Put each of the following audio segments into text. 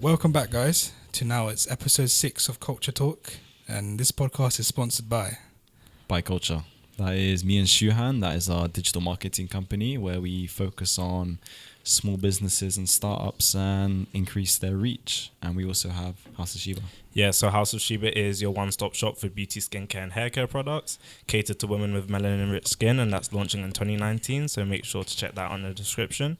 Welcome back, guys, to now it's episode 6 of Cultrtalk, and this podcast is sponsored by Culture. That is me and Shuhan. That is our digital marketing company where we focus on small businesses and startups and increase their reach. And we also have House of Shiba. Yeah, so House of Shiba is your one-stop shop for beauty, skincare, and haircare products catered to women with melanin-rich skin, and that's launching in 2019. So make sure to check that on the description.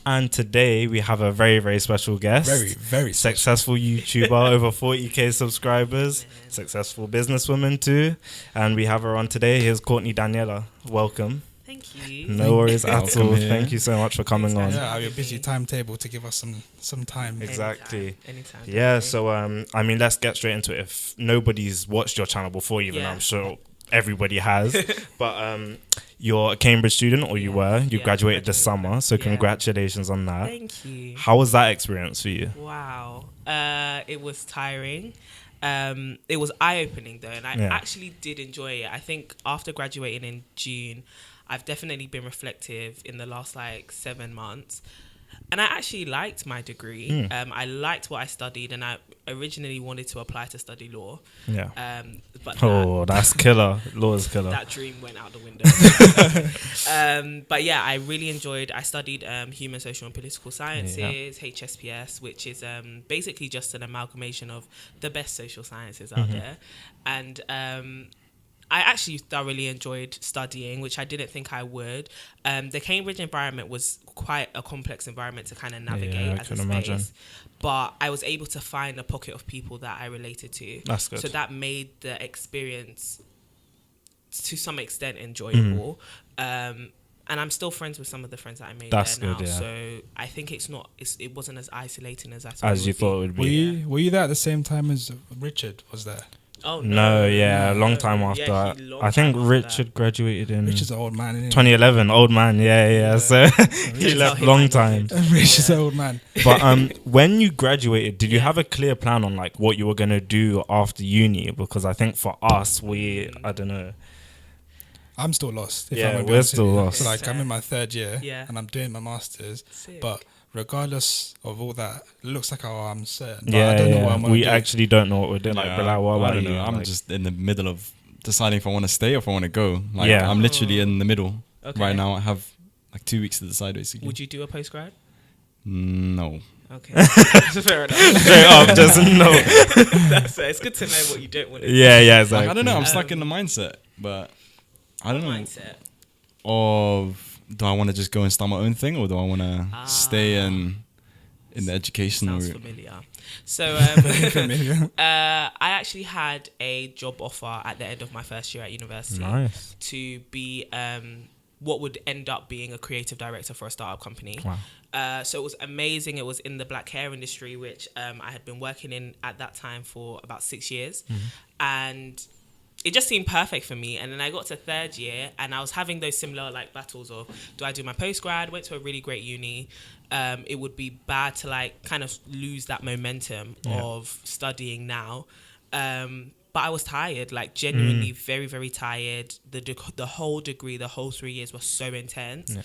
And today we have a very, very special guest. very successful YouTuber, over 40k subscribers, successful businesswoman too. And we have her on today. Here's Courtney Daniella. Welcome. Thank you. No worries at all. Here. Thank you so much for coming on. Yeah, your busy timetable to give us some time. Exactly. Anytime. Yeah, so I mean, let's get straight into it. If nobody's watched your channel before, even I'm sure everybody has. But you're a Cambridge student, or you were. You graduated this summer, so congratulations on that. Thank you. How was that experience for you? Wow. It was tiring. It was eye-opening though, and I actually did enjoy it. I think after graduating in June, I've definitely been reflective in the last 7 months. And I actually liked my degree. I liked what I studied, and I originally wanted to apply to study law. Yeah. But that's killer. Law is killer. That dream went out the window. But yeah, I really enjoyed. I studied human, social, and political sciences, HSPS, which is basically just an amalgamation of the best social sciences out there. And I actually thoroughly enjoyed studying, which I didn't think I would. The Cambridge environment was quite a complex environment to kind of navigate as a space. Imagine. But I was able to find a pocket of people that I related to. That's good. So that made the experience, to some extent, enjoyable. And I'm still friends with some of the friends that I made That's there now. good, yeah. So I think it wasn't as isolating as I thought. As you thought it would be. Were you there at the same time as Richard was there? Oh no, a long time after. I think Richard graduated in Richard's an old man, isn't he? 2011. Old man, yeah. So he left long time. Richard's an old man. But when you graduated, did you have a clear plan on what you were gonna do after uni? Because I think for us, I don't know. I'm still lost. We're still lost. So I'm in my 3rd year, and I'm doing my masters. Sick. But regardless of all that, it looks like I'm certain. Yeah, I don't know what I'm we actually don't know what we're doing. What I about don't you? know. I'm just in the middle of deciding if I want to stay or if I want to go. I'm literally in the middle right now. I have 2 weeks to decide, basically. Would you do a postgrad? No. Okay. Fair enough. Straight up, just no. It's good to know what you don't want to do. Yeah, exactly. I don't know. I'm stuck in the mindset, but I don't know. Mindset. Of do I want to just go and start my own thing, or do I want to stay in the educational Sounds route? familiar. So I actually had a job offer at the end of my first year at university to be what would end up being a creative director for a startup company. Wow. So it was amazing. It was in the black hair industry, which I had been working in at that time for about 6 years. And it just seemed perfect for me. And then I got to 3rd year and I was having those similar battles of, do I do my postgrad? Went to a really great uni. It would be bad to kind of lose that momentum of studying now. But I was tired, genuinely very, very tired. The whole degree, the whole 3 years was so intense.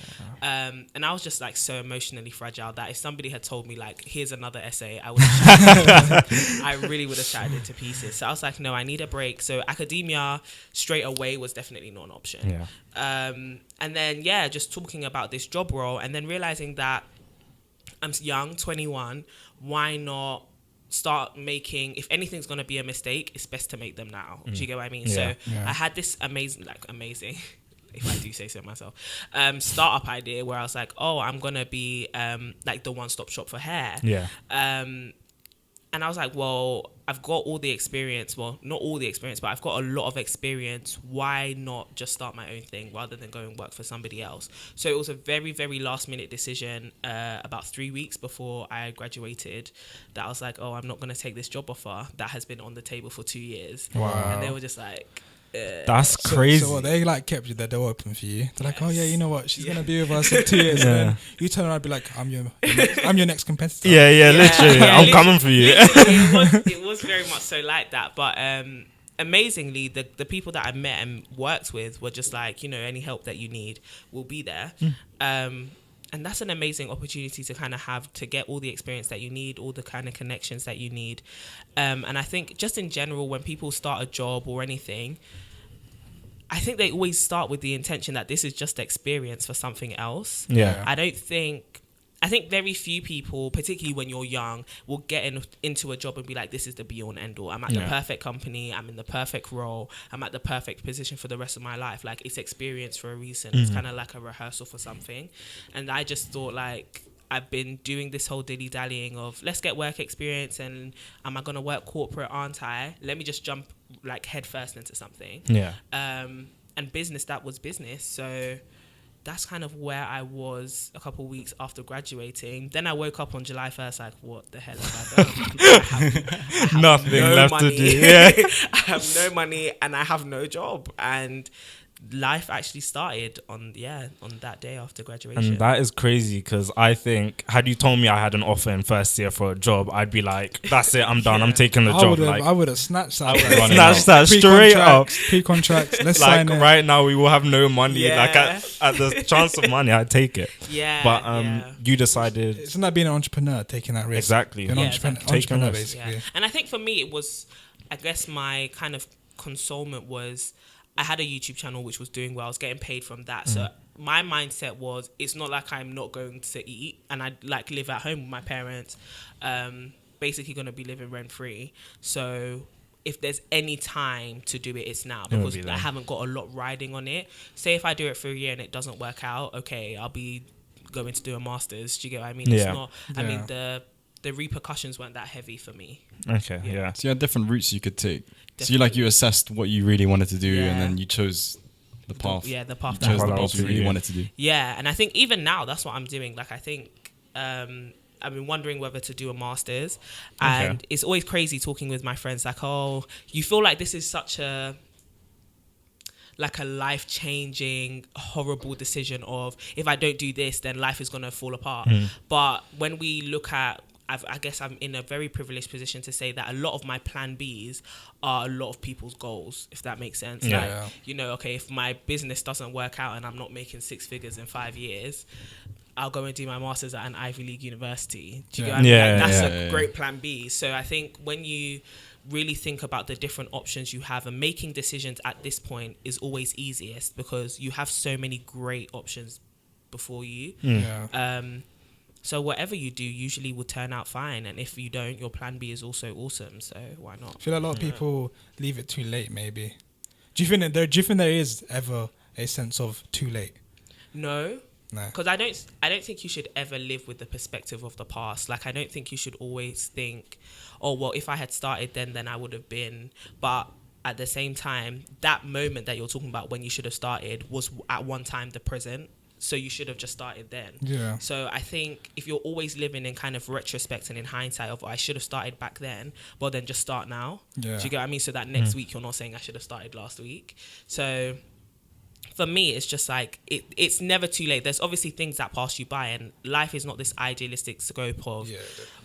And I was just so emotionally fragile that if somebody had told me here's another essay, I would I really would have shattered it to pieces. So I was like, no, I need a break. So academia straight away was definitely not an option. And then, just talking about this job role and then realizing that I'm young, 21, why not start making, if anything's going to be a mistake, it's best to make them now. Do you get what I mean? I had this amazing, if I do say so myself, startup idea where I was like, I'm going to be the one-stop shop for hair. And I was like, well, I've got all the experience. Well, not all the experience, but I've got a lot of experience. Why not just start my own thing rather than go and work for somebody else? So it was a very, very last minute decision about 3 weeks before I graduated that I was like, I'm not going to take this job offer that has been on the table for 2 years. Wow. And they were just like... That's crazy. So they kept the door open for you. They're like, oh yeah, you know what? She's gonna be with us in 2 years. And then you turn around and be like, I'm your next competitor. Yeah, literally. I'm coming for you. It was very much so like that. But amazingly, the people that I met and worked with were just like, any help that you need, we'll be there. that's an amazing opportunity to kind of have to get all the experience that you need, all the kind of connections that you need. And I think just in general, when people start a job or anything, I think they always start with the intention that this is just experience for something else. Yeah. I think very few people, particularly when you're young, will get into a job and be like, this is the be all and end all. I'm at the perfect company. I'm in the perfect role. I'm at the perfect position for the rest of my life. Like, it's experience for a reason. It's kind of like a rehearsal for something. And I just thought, like, I've been doing this whole dilly-dallying of, let's get work experience, and am I going to work corporate, aren't I? Let me just jump, like, head first into something. Yeah. And business, that was business. So that's kind of where I was a couple of weeks after graduating. Then I woke up on July 1st, like, what the hell have I done? I have Nothing no left money. to do. Yeah. I have no money and I have no job. And life actually started on that day after graduation. And that is crazy, because I think, had you told me I had an offer in first year for a job, I'd be like, that's it, I'm done. I'm taking the job. I would have snatched that. Snatched that straight up. Pre-contracts. Let's Like, sign it. right now we will have no money. Yeah. Like, at the chance of money, I'd take it. Yeah. But you decided. Isn't that being an entrepreneur, taking that risk? Exactly. Being an entrepreneur, risks. basically. Yeah. And I think for me, it was, I guess my kind of consolement was, I had a YouTube channel which was doing well. I was getting paid from that. So my mindset was, it's not like I'm not going to eat and I like live at home with my parents, basically going to be living rent free. So if there's any time to do it, it's now, because I haven't got a lot riding on it. Say if I do it for a year and it doesn't work out, okay, I'll be going to do a master's. Do you get what I mean? It's not, I mean, the repercussions weren't that heavy for me. Okay, yeah. So you had different routes you could take. So you assessed what you really wanted to do, and then you chose the path. The path. You chose the path you really wanted to do. Yeah, and I think even now that's what I'm doing. Like, I think I've been wondering whether to do a master's, and it's always crazy talking with my friends. Like, oh, you feel like this is such a life-changing, horrible decision of, if I don't do this, then life is going to fall apart. But when we look at, I guess I'm in a very privileged position to say that a lot of my plan Bs are a lot of people's goals, if that makes sense. Yeah. Like, okay, if my business doesn't work out and I'm not making 6 figures in 5 years, I'll go and do my master's at an Ivy League university. Do you get what I mean? Like, that's a great plan B. So I think when you really think about the different options you have, and making decisions at this point is always easiest because you have so many great options before you. So whatever you do usually will turn out fine, and if you don't, your plan B is also awesome. So why not? I feel like a lot of people leave it too late. Maybe. Do you think there is ever a sense of too late? No. Because I don't think you should ever live with the perspective of the past. Like, I don't think you should always think, oh, well, if I had started then I would have been. But at the same time, that moment that you're talking about when you should have started was at one time the present. So you should have just started then. Yeah. So I think if you're always living in kind of retrospect and in hindsight of, I should have started back then, well, then just start now. Yeah. Do you get what I mean? So that next week you're not saying I should have started last week. So for me, it's just like, it's never too late. There's obviously things that pass you by, and life is not this idealistic scope of,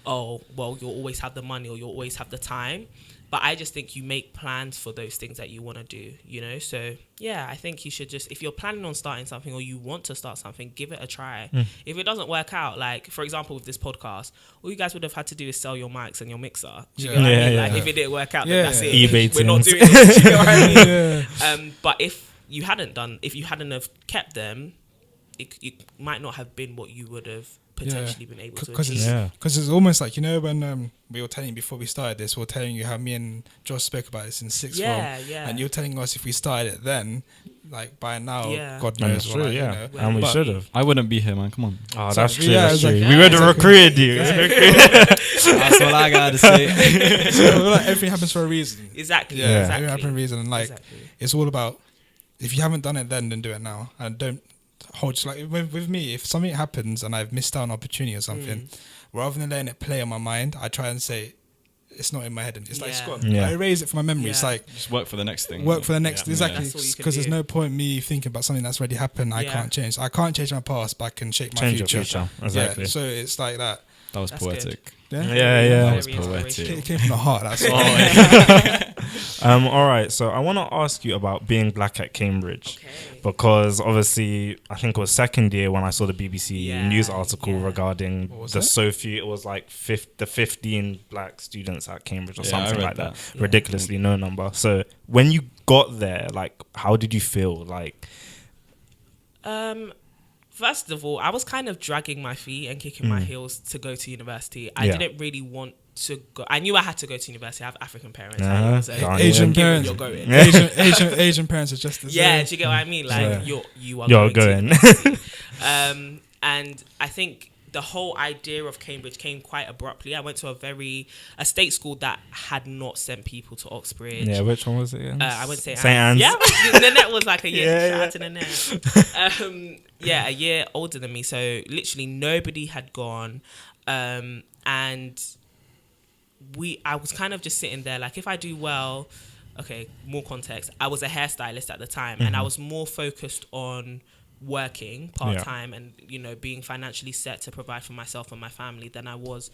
oh, well, you'll always have the money or you'll always have the time. But I just think you make plans for those things that you want to do, So, yeah, I think you should just, if you're planning on starting something or you want to start something, give it a try. If it doesn't work out, like, for example, with this podcast, all you guys would have had to do is sell your mics and your mixer. Do you get what I mean? Like, if it didn't work out, then that's it. eBay We're not doing it. Do you get what I mean? But if you hadn't have kept them, it might not have been what you would have potentially been able to achieve. Because it's almost like, when we were telling you before we started this, we were telling you how me and Josh spoke about this in sixth form. And you're telling us if we started it then, like by now, God knows what. And we should have. I wouldn't be here, man. Come on. Oh, so, that's true. yeah, That's true. like, we would have recruited you. That's all I gotta say. So, like, everything happens for a reason. Exactly. Everything happens for a reason. And like, it's all about, if you haven't done it then do it now. And don't hold, just like with me, if something happens and I've missed out on an opportunity or something, rather than letting it play on my mind, I try and say, it's not in my head. And it's like, it's gone. I erase it from my memory. It's like, just work for the next thing. Work for the next, exactly. Because there's no point me thinking about something that's already happened. I can't change. I can't change my past, but I can shape my Change future. your future. Exactly. So it's like that. That was That's poetic. Yeah. Yeah. That was Very poetic. It came from the heart. That's all. All right, so I want to ask you about being black at Cambridge, because obviously I think it was second year when I saw the BBC news article regarding the Sophie. It was like the 15 black students at Cambridge or something like that. Ridiculously no number. So when you got there, like, how did you feel? Like, first of all, I was kind of dragging my feet and kicking my heels to go to university. I didn't really want to go. I knew I had to go to university. I have African parents. Asian parents. You're going. Asian parents are just the same. Yeah, do you get what I mean? Like, you're going. And I think the whole idea of Cambridge came quite abruptly. I went to a state school that had not sent people to Oxbridge. Yeah, which one was it again? I went to St. Anne's. Yeah, Nanette was like a year. Shout out to Nanette. A year older than me. So literally nobody had gone. And I was kind of just sitting there like, if I do well, okay, more context. I was a hairstylist at the time, and I was more focused on working part-time and, you know, being financially set to provide for myself and my family than I was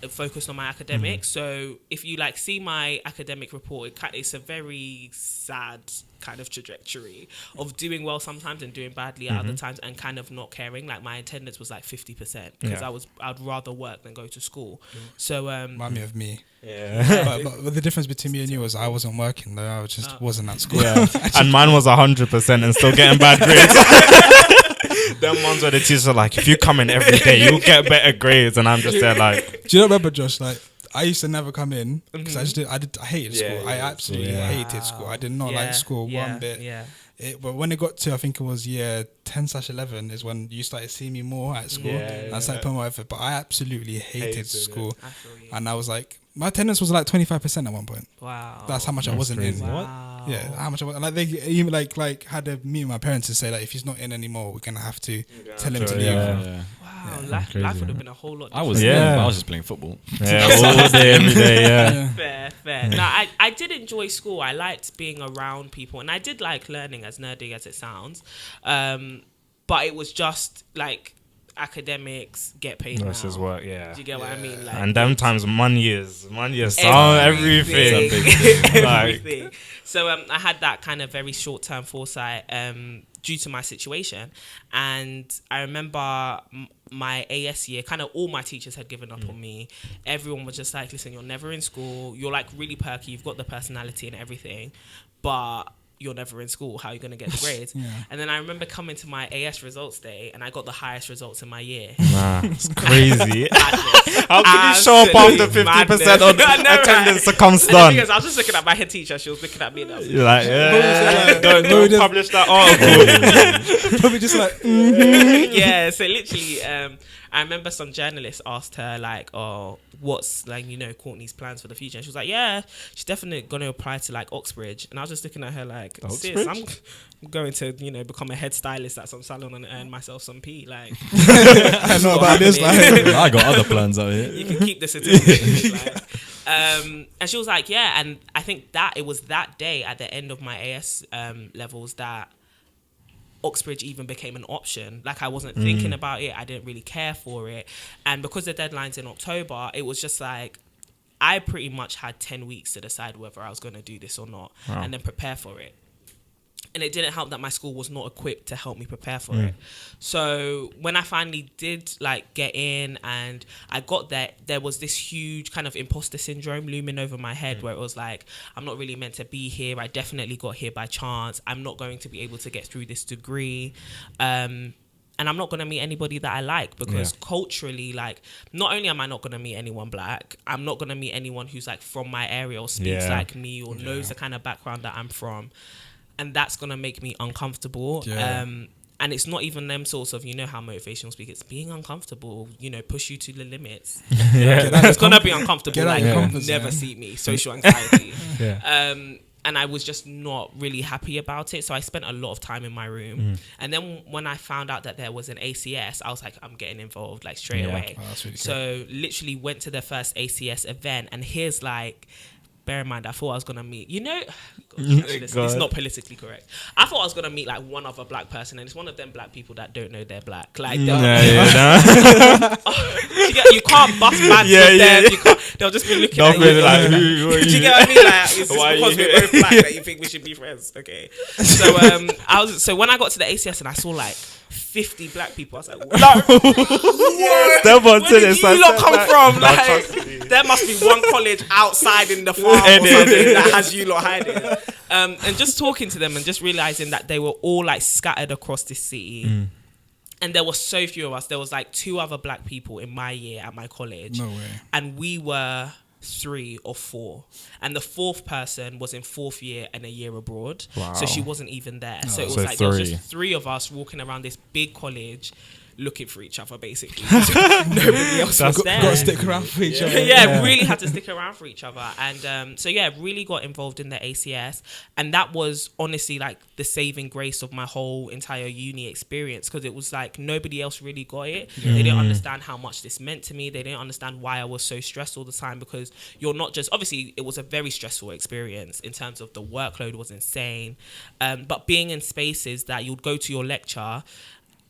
focused on my academics. So if you like see my academic report, it's a very sad kind of trajectory of doing well sometimes and doing badly at other times, and kind of not caring. Like, my attendance was like 50% because I'd rather work than go to school. So remind me of me. Yeah. But the difference between me and you was I wasn't working though. I just wasn't at school. And mine was 100% and still getting bad grades. Them ones where the teachers are like, if you come in every day, you'll get better grades, and I'm just there like, do you remember, Josh? Like, I used to never come in because I hated school. I absolutely hated school. I did not like school one bit. But when it got to, I think it was year 10/11 is when you started seeing me more at school. I started putting more effort, but I absolutely hated school. And I was like, my attendance was like 25% at one point. Wow. That's how much I wasn't in. Wow. Yeah, how much I was. Like, they even like had to meet my parents to say, like, if he's not in anymore, we're going to have to tell him to leave. Wow, life would have been a whole lot different. I was just playing football. All day, every day, Fair. No, I did enjoy school. I liked being around people, and I did like learning, as nerdy as it sounds. But it was just like, academics get paid now. This is work, Do you get what I mean? Like, and them times money is everything. Everything. So I had that kind of very short-term foresight due to my situation. And I remember my AS year, kind of all my teachers had given up on me. Everyone was just like, listen, you're never in school. You're like really perky. You've got the personality and everything. But you're never in school. How are you going to get the grades? And then I remember coming to my AS results day, and I got the highest results in my year. Nah, it's crazy. How can you show up after 50% on attendance to come stun? I was just looking at my head teacher. She was looking at me. And you're like, don't publish that article. Probably just like, yeah. So literally, I remember some journalists asked her like, "Oh, what's like, you know, Courtney's plans for the future?" And she was like, "Yeah, she's definitely going to apply to like Oxbridge." And I was just looking at her like, "Sis, I'm going to, you know, become a head stylist at some salon and earn myself some P." Like, I know about this. Like, I got other plans out here. You can keep the certificate. And she was like, "Yeah," and I think that it was that day at the end of my AS levels that Oxbridge even became an option. Like, I wasn't thinking about it. I didn't really care for it. And because the deadline's in October, it was just like, I pretty much had 10 weeks to decide whether I was going to do this or not, and then prepare for it. And it didn't help that my school was not equipped to help me prepare for it. So when I finally did like get in and I got there, there was this huge kind of impostor syndrome looming over my head where it was like, I'm not really meant to be here. I definitely got here by chance. I'm not going to be able to get through this degree. And I'm not going to meet anybody that I like because culturally, like, not only am I not going to meet anyone black, I'm not going to meet anyone who's like from my area or speaks like me or knows the kind of background that I'm from. And that's going to make me uncomfortable. And it's not even them sorts of, you know how motivational speak, it's being uncomfortable, you know, push you to the limits. It's going to be uncomfortable. Like, never see me, social anxiety. And I was just not really happy about it. So I spent a lot of time in my room. And then when I found out that there was an ACS, I was like, I'm getting involved like straight away. Oh, that's really so literally went to the first ACS event, and here's like bear in mind, I thought I was gonna meet. It's not politically correct. I thought I was gonna meet like one other black person, and it's one of them black people that don't know they're black. Like, you can't bust mad with them. You can't. They'll just be looking at you like, do you get what I mean? Like, it's just because we're both black that you think we should be friends. Okay. So when I got to the ACS and I saw like 50 black people, I was like, where did you lot come from? Like, there must be one college outside in the farm or something that has you lot hiding. And just talking to them and just realizing that they were all like scattered across this city. And there were so few of us. There was like 2 other black people in my year at my college. No way. And we were 3 or 4, and the 4th person was in 4th year and a year abroad. Wow. So she wasn't even there. Oh. So it was So like 3. there was just 3 of us walking around this big college looking for each other, basically. Nobody else was there. Got to stick around for each other. Really had to stick around for each other. And really got involved in the ACS, and that was honestly like the saving grace of my whole entire uni experience, because it was like nobody else really got it. They didn't understand how much this meant to me. They didn't understand why I was so stressed all the time, because you're not just, obviously it was a very stressful experience in terms of the workload was insane, but being in spaces that you'd go to your lecture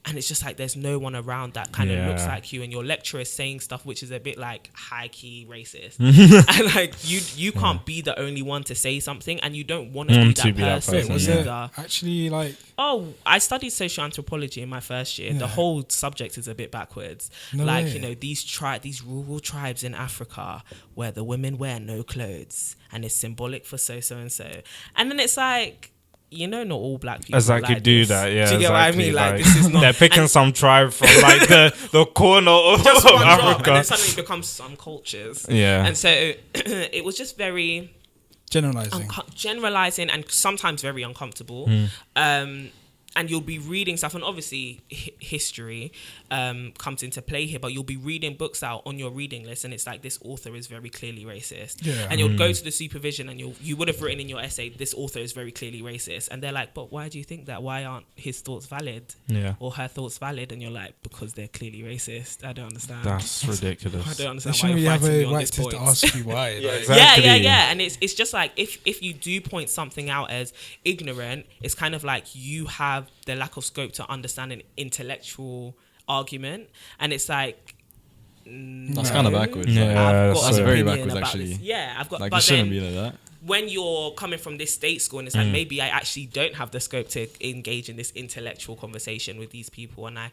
and it's just like there's no one around that kind of looks like you, and your lecturer is saying stuff which is a bit like high-key racist. And like you can't be the only one to say something, and you don't want to be that person. Was it actually like... Oh, I studied social anthropology in my first year. The whole subject is a bit backwards. No way. You know, these rural tribes in Africa where the women wear no clothes and it's symbolic for so-and so. And then it's like... You know, not all black people exactly like do this. that. Yeah, do you get what I mean? Like this is not. They're picking some tribe from like the corner of just one drop, Africa, and then suddenly it becomes some cultures. Yeah, and so it was just very generalizing, and sometimes very uncomfortable. And you'll be reading stuff, and obviously history comes into play here, but you'll be reading books out on your reading list, and it's like, this author is very clearly racist. Yeah. And you'll go to the supervision, and you would have written in your essay, this author is very clearly racist. And they're like, but why do you think that? Why aren't his thoughts valid? Yeah. Or her thoughts valid? And you're like, because they're clearly racist. I don't understand. That's ridiculous. I don't understand why you're fighting me on this point. To ask you why. Yeah. And it's just like, if you do point something out as ignorant, it's kind of like you have the lack of scope to understand an intellectual argument, and it's like that's kind of backwards. Yeah, that's very backwards actually. I've got. Like, but it shouldn't be like that. When you're coming from this state school, and it's like, maybe I actually don't have the scope to engage in this intellectual conversation with these people. And I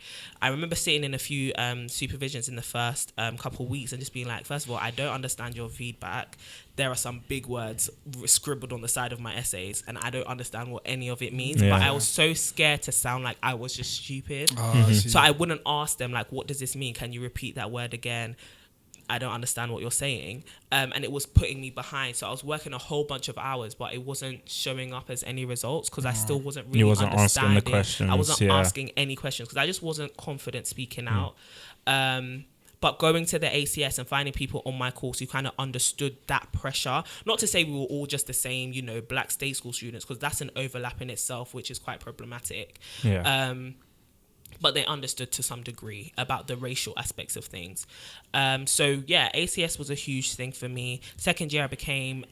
remember sitting in a few supervisions in the first couple of weeks and just being like, first of all, I don't understand your feedback. There are some big words scribbled on the side of my essays, and I don't understand what any of it means. But I was so scared to sound like I was just stupid. So I wouldn't ask them, like, what does this mean? Can you repeat that word again? I don't understand what you're saying. And it was putting me behind. So I was working a whole bunch of hours, but it wasn't showing up as any results, because I still wasn't really understanding. Asking the questions. I wasn't asking any questions because I just wasn't confident speaking out. But going to the ACS and finding people on my course who kind of understood that pressure, not to say we were all just the same, you know, black state school students, because that's an overlap in itself, which is quite problematic. But they understood to some degree about the racial aspects of things. So ACS was a huge thing for me. Second year I became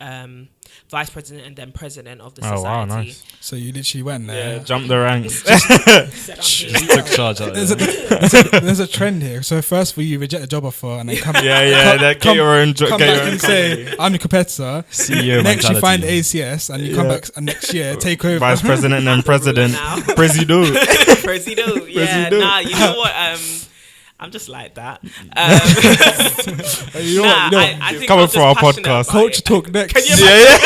vice president and then president of the society. Wow, nice. So you literally went there. Jumped the ranks. Took charge out there. There's a trend here. So first of all, you reject a job offer and then come get your own come back and say, I'm your competitor. CEO next mentality. you find ACS and you come back and next year take over. Vice president and then president. Presido. Presido. Yeah. Nah, you know what? I'm just like that. I think coming I'm for our passionate podcast. about it. Cultrtalk next. Can you imagine?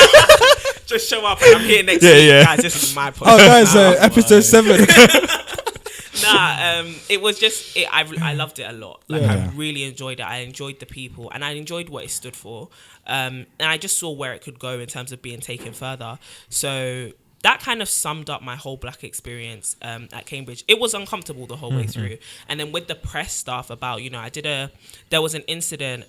Just show up and I'm here next week. Guys, this is my podcast. Oh, guys, episode 7. It was just I loved it a lot. Like I really enjoyed it. I enjoyed the people, and I enjoyed what it stood for. And I just saw where it could go in terms of being taken further. So that kind of summed up my whole black experience at Cambridge. It was uncomfortable the whole way through. And then with the press stuff about, you know, there was an incident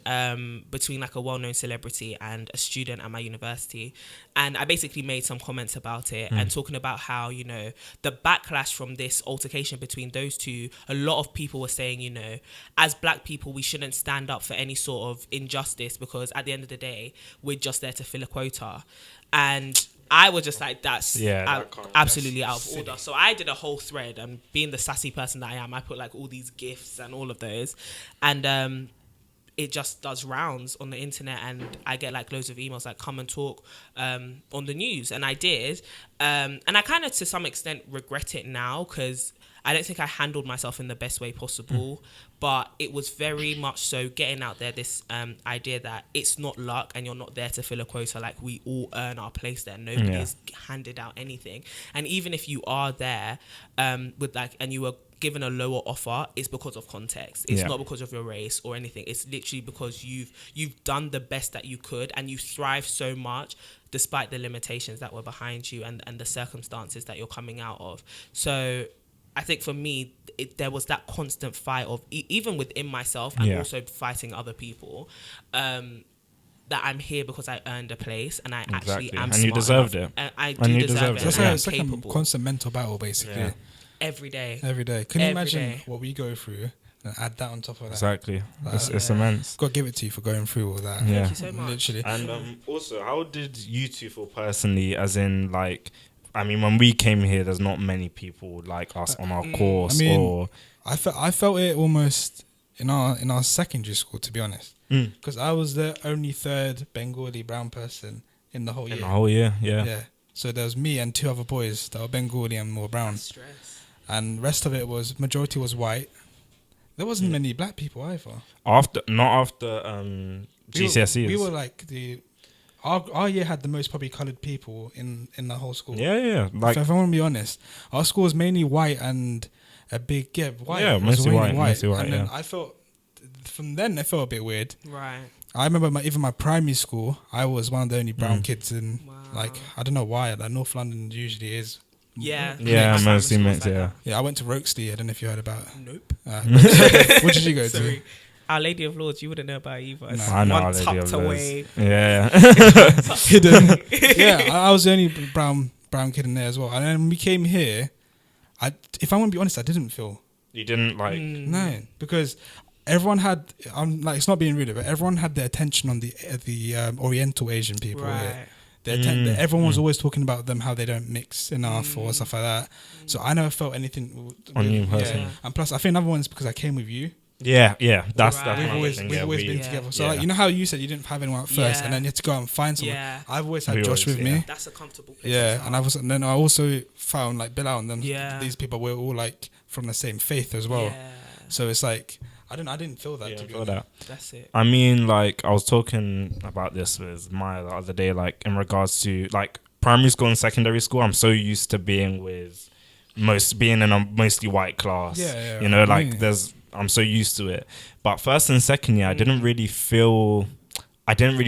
between like a well-known celebrity and a student at my university. And I basically made some comments about it and talking about how, you know, the backlash from this altercation between those two, a lot of people were saying, you know, as black people, we shouldn't stand up for any sort of injustice because at the end of the day, we're just there to fill a quota. And I was just like, that's absolutely out of order. So I did a whole thread, and being the sassy person that I am, I put like all these GIFs and all of those. And it just does rounds on the internet, and I get like loads of emails like, come and talk on the news. And I did. And I kind of to some extent regret it now, because I don't think I handled myself in the best way possible. But it was very much so getting out there this idea that it's not luck and you're not there to fill a quota. Like, we all earn our place there. Nobody is handed out anything. And even if you are there with like, and you were given a lower offer, it's because of context. It's not because of your race or anything. It's literally because you've done the best that you could, and you thrive so much despite the limitations that were behind you and the circumstances that you're coming out of. So I think for me, there was that constant fight of even within myself and also fighting other people, that I'm here because I earned a place and I actually am and smart you deserved enough. it. And I do deserve it. It's like a constant mental battle, basically. Yeah. Every day. Can you imagine day. what we go through and add that on top of that? Exactly. It's immense. Got to give it to you for going through all that. Yeah. Thank you so much. Literally. And also, how did you two feel personally, as in, like, I mean, when we came here, there's not many people like us on our course. I mean, or I felt it almost in our secondary school, to be honest, because I was the only third Bengali brown person in the whole year. in the whole year, Yeah. So there was me and two other boys that were Bengali and more brown, Stress. and rest of it was majority was white. There wasn't many black people either. Not after GCSEs. We were like our year had the most probably coloured people in the whole school. Yeah. Like, if I want to be honest, our school was mainly white and a big white. Yeah, It was mostly mainly white. And then I felt from then it felt a bit weird. Right. I remember even my primary school, I was one of the only brown kids in. Wow. Like, I don't know why. Like, North London usually is. Yeah. Yeah, Mixed. mostly Schools mixed, like yeah. that. Yeah, I went to Rokesley. I don't know if you heard about it. Nope. What did you go to? Sorry. Our Lady of Lords, you wouldn't know about it either. It's I know one Our Lady of tucked Lords. away. Yeah. Hidden. Yeah, I was the only brown kid in there as well. And then when we came here, if I want to be honest, I didn't feel. You didn't like. No, because everyone had. I'm like, it's not being rude, but everyone had their attention on the Oriental Asian people here. Right. Everyone was always talking about them, how they don't mix enough or stuff like that. So I never felt anything On you personally. Yeah. And plus, I think another one is because I came with you. Yeah. That's Right. that. We've kind of always thing, been Yeah. together. So like, you know how you said you didn't have anyone at first, Yeah. and then you had to go out and find someone. Yeah. I've always had We Josh always- with me. That's a comfortable place. Yeah, and then I also found like Bilal and them. Yeah. These people were all like from the same faith as well. Yeah. So it's like I didn't feel that. Yeah, to be feel honest. that. That's it. I mean, like, I was talking about this with Maya the other day, like, in regards to, like, primary school and secondary school. I'm so used to being in a mostly white class. Yeah, You know, like, yeah. I'm so used to it. But first and second year, I didn't really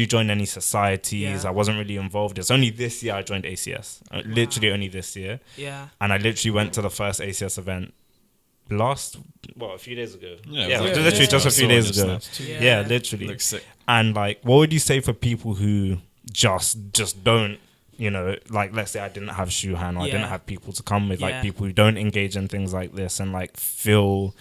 join any societies. Yeah. I wasn't really involved. It's only this year I joined ACS. Literally only this year. Yeah. And I literally went to the first ACS event a few days ago. Yeah, Literally just a few days ago. Yeah. Yeah, literally. Looks sick. And like, what would you say for people who just don't, you know, like, let's say I didn't have Shuhan or I didn't Yeah. have people to come with, like, Yeah. people who don't engage in things like this and like feel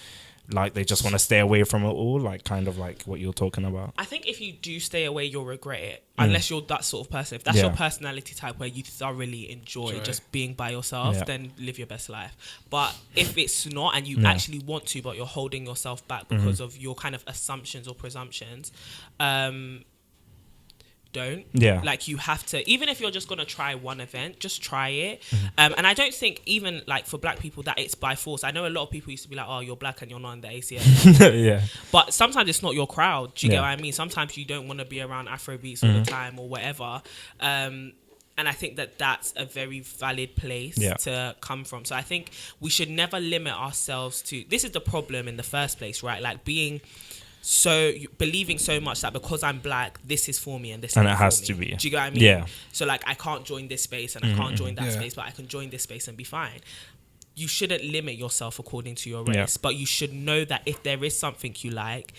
like they just want to stay away from it all, like, kind of like what you're talking about. I think if you do stay away, you'll regret it. Unless you're that sort of person. If that's your personality type where you thoroughly enjoy just being by yourself, then live your best life. But if it's not and you actually want to, but you're holding yourself back because of your kind of assumptions or presumptions, don't. Yeah. Like, you have to, even if you're just going to try one event, just try it. And I don't think even like for black people that it's by force. I know a lot of people used to be like, oh, you're black and you're not in the ACS. Yeah. But sometimes it's not your crowd. Do you Yeah. get what I mean? Sometimes you don't want to be around Afrobeats all the time or whatever. And I think that that's a very valid place to come from. So I think we should never limit ourselves to... This is the problem in the first place, right? Like, being believing so much that because I'm black, this is for me and this and is it has for to me. be. Do you get what I mean? Yeah. So like, I can't join this space and I can't join that space, but I can join this space and be fine. You shouldn't limit yourself according to your race, but you should know that if there is something you like,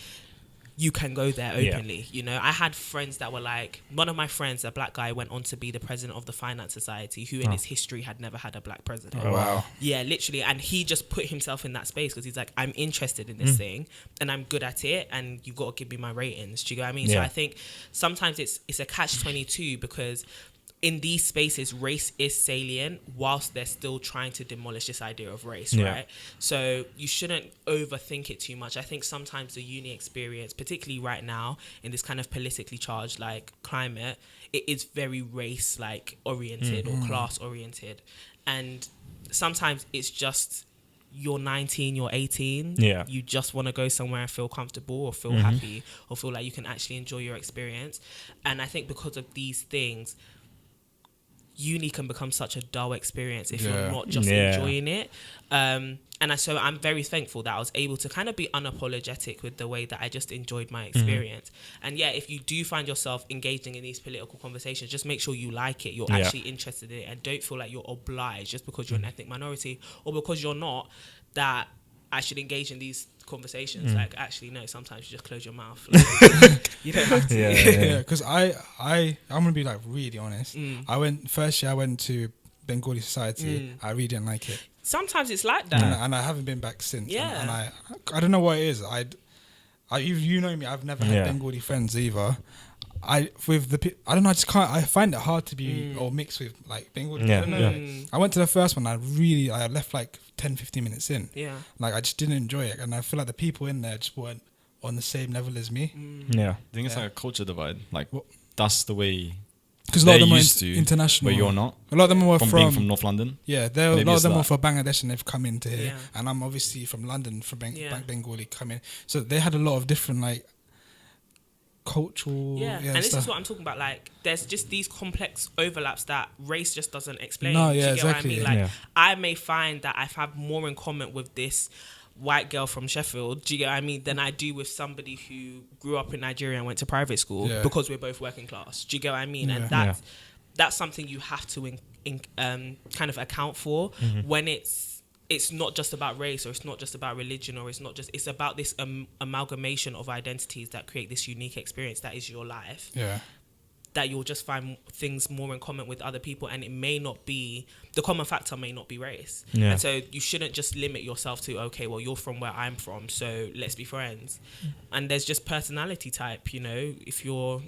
you can go there openly. You know, I had friends that were like, one of my friends, a black guy, went on to be the president of the Finance Society, who in its history had never had a black president. Oh, wow. Yeah, literally. And he just put himself in that space because he's like, I'm interested in this thing and I'm good at it, and you've got to give me my ratings. Do you get what I mean? So I think sometimes it's a catch-22, because in these spaces, race is salient whilst they're still trying to demolish this idea of race, right? So you shouldn't overthink it too much. I think sometimes the uni experience, particularly right now in this kind of politically charged like climate, it is very race like oriented or class oriented. And sometimes it's just, you're 19, you're 18, you just want to go somewhere and feel comfortable or feel happy or feel like you can actually enjoy your experience. And I think because of these things, uni can become such a dull experience if you're not just enjoying it. So I'm very thankful that I was able to kind of be unapologetic with the way that I just enjoyed my experience. And if you do find yourself engaging in these political conversations, just make sure you like it, you're actually interested in it, and don't feel like you're obliged just because you're an ethnic minority or because you're not, that I should engage in these conversations. Like, actually, no, sometimes you just close your mouth. Like, you don't have to. Because I'm gonna be like really honest. First year I went to Bengali Society. I really didn't like it. Sometimes it's like that, and I haven't been back since. And I don't know what it is. You know me. I've never had Bengali friends either. I don't know. I just can't. I find it hard to be or mix with like Bengali. I don't know. I went to the first one. I left like 10-15 minutes in. Like, I just didn't enjoy it, and I feel like the people in there just weren't on the same level as me. I think it's like a culture divide. Like, that's the way. Because a lot of them are international, but you're not. A lot of them were being from North London. Yeah, a lot of them were from Bangladesh, and they've come into here. And I'm obviously from London, from Bengali coming. So they had a lot of different like cultural. And this is what I'm talking about. Like, there's just these complex overlaps that race just doesn't explain. No, Do you get exactly. what I mean? Like, I may find that I have more in common with this white girl from Sheffield, do you get what I mean, than I do with somebody who grew up in Nigeria and went to private school, because we're both working class. Do you get what I mean? And that's something you have to kind of account for when it's not just about race, or it's not just about religion, or it's about this amalgamation of identities that create this unique experience that is your life. That you'll just find things more in common with other people, and it may not be, the common factor may not be race. And so you shouldn't just limit yourself to, okay, well, you're from where I'm from, so let's be friends. And there's just personality type, you know, if you're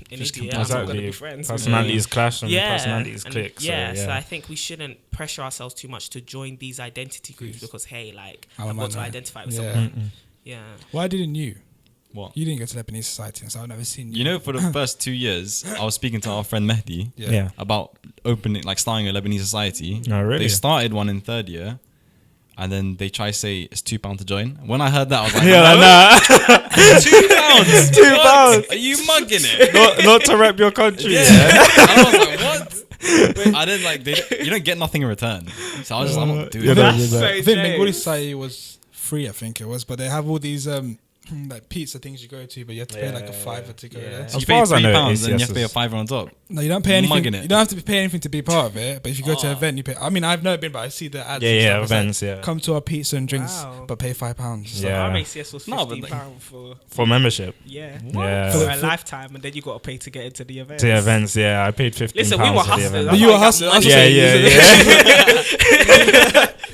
in India, I'm not going to be friends. Personalities clash and personalities click. So I think we shouldn't pressure ourselves too much to join these identity groups because, hey, like, I've got to identify with someone. Why didn't you? What? You didn't go to Lebanese society, and so I've never seen you. You know, for the first 2 years, I was speaking to our friend Mehdi about starting a Lebanese society. Oh, really? They started one in third year, and then they try to say it's £2 to join. When I heard that, I was like, £2? £2? Are you mugging it? not to rep your country. I was like, what? Wait, I didn't like. You don't get nothing in return. So I was just, I'm not doing that. I think Bengali society was free. I think it was, but they have all these like pizza things you go to, but you have to pay like a £5 to go there. So you pay £3, and you have to pay a £5 on top. No, you don't pay anything. You don't have to pay anything to be part of it. But if you go to an event, you pay. I mean, I've never been, but I see the ads. Events. Like, come to our pizza and drinks, but pay £5. So our ACS was £15 for membership. For a lifetime, and then you got to pay to get into the events. The events, I paid £15. Listen, we were hustlers. But you were hustlers.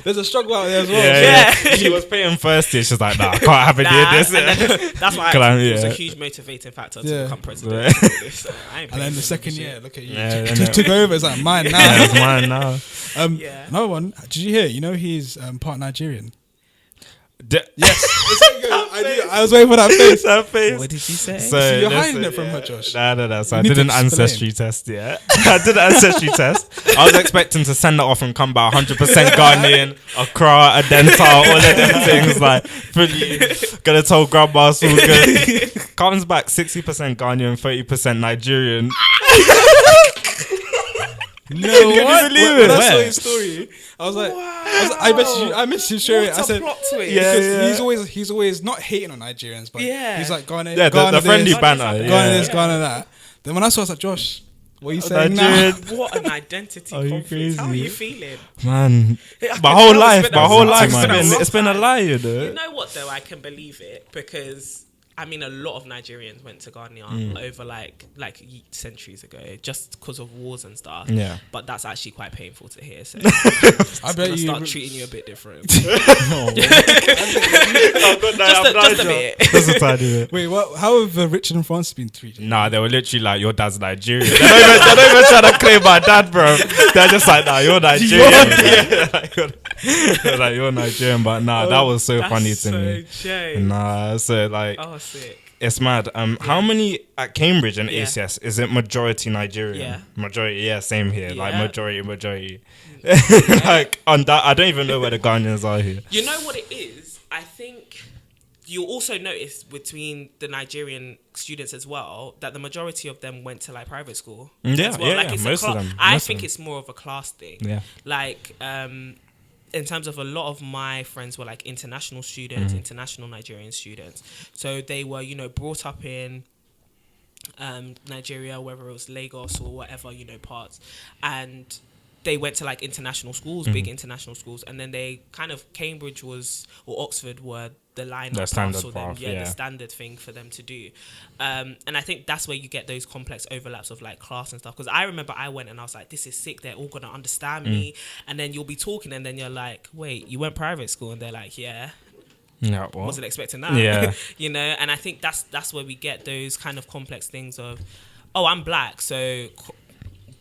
There's a struggle out there as well. She was paying first year. She's like, nah, I can't have any of this. That's why it was a huge motivating factor to become president. And then the second year, look at you. Took over. It's like mine now. It's mine now. Another one. Did you hear? You know he's part Nigerian. Yes. I was waiting for that face. What did she say? So you're hiding it from her, Josh. No. So I did an ancestry test, I did an ancestry test. I was expecting to send it off and come back 100% Ghanaian, Accra, Adenta, all of them things, like fully gonna tell grandma it's all good. Comes back 60% Ghanaian, 30% Nigerian. No, what? When I saw Where? his story, I was like, I messaged him straight away. I said, plot twist. Yeah, because he's always not hating on Nigerians, but Yeah. he's like going Yeah, the friendly banter. going Yeah. this, going that. Then when I saw, I was like, Josh, what are you saying Nigerian. now? What an identity Are you conflict. How are crazy? you feeling? Man, I my can whole tell life, it's been a it's been a rough lie, you time. know. You know what though? I can believe it because I mean, a lot of Nigerians went to Ghana over like centuries ago, just because of wars and stuff. Yeah. But that's actually quite painful to hear. So I bet you start treating you a bit different. Just just a bit. Just a tiny bit. Wait, what? How have Richard and Francis been treated? Nah, they were literally like, your dad's Nigerian. They're not even trying to claim my dad, bro. They're just like, nah, you're Nigerian. They're like, you're Nigerian, but nah, that was so funny to me. Jay. Nah, so like, Oh, sick. it's mad. How many at Cambridge and Yeah. ACS is it majority Nigerian? Yeah. Majority, yeah, same here. Like Yeah. majority. Like on that, I don't even know where the Ghanaians are here. You know what it is? I think you'll also notice between the Nigerian students as well that the majority of them went to like private school. Yeah, as well. yeah, Like yeah, it's most of them, I most of think them. it's more of a class thing. Yeah. Like in terms of a lot of my friends were like international students, international Nigerian students. So they were, brought up in Nigeria, whether it was Lagos or whatever, parts. And they went to like international schools, big international schools. And then they kind of, Cambridge was, or Oxford were the line The of standard paths for them. path, Yeah, yeah. the standard thing for them to do. And I think that's where you get those complex overlaps of like class and stuff. Because I remember I went and I was like, this is sick. They're all going to understand me. And then you'll be talking and then you're like, wait, you went private school? And they're like, yeah. Yeah, what? Wasn't expecting that. Yeah. And I think that's where we get those kind of complex things of, oh, I'm black, so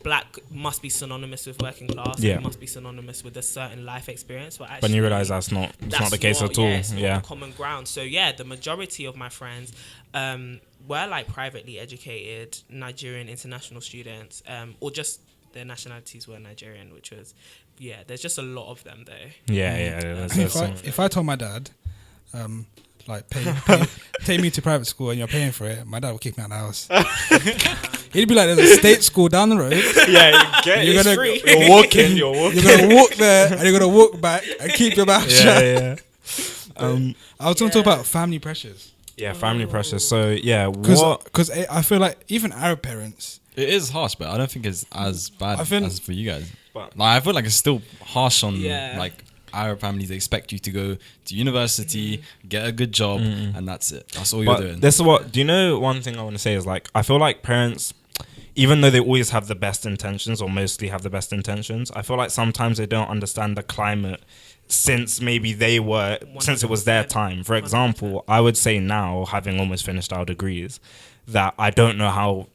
black must be synonymous with working class. Yeah. It must be synonymous with a certain life experience. But When you realise that's not the case at all. It's Yeah. not the common ground. So yeah, the majority of my friends were like privately educated Nigerian international students, or just their nationalities were Nigerian, which was, there's just a lot of them though. Yeah. If I told my dad, like take me to private school and you're paying for it, my dad would kick me out of the house. He'd be like, "There's a state school down the road. You're gonna walk there and you're gonna walk back and keep your mouth shut." Yeah. I was going to talk about family pressures Yeah, family pressure. So yeah, because I feel like even Arab parents. It is harsh, but I don't think it's as bad I think- as for you guys. But- Like, I feel like it's still harsh on Yeah. like Arab families. They expect you to go to university, get a good job, and that's it. That's all you're But doing. this is what. Do you know? One thing I want to say is like I feel like parents, even though they always have the best intentions or mostly have the best intentions, I feel like sometimes they don't understand the climate since maybe since it was their 100%. time. For example, I would say now, having almost finished our degrees, that I don't know how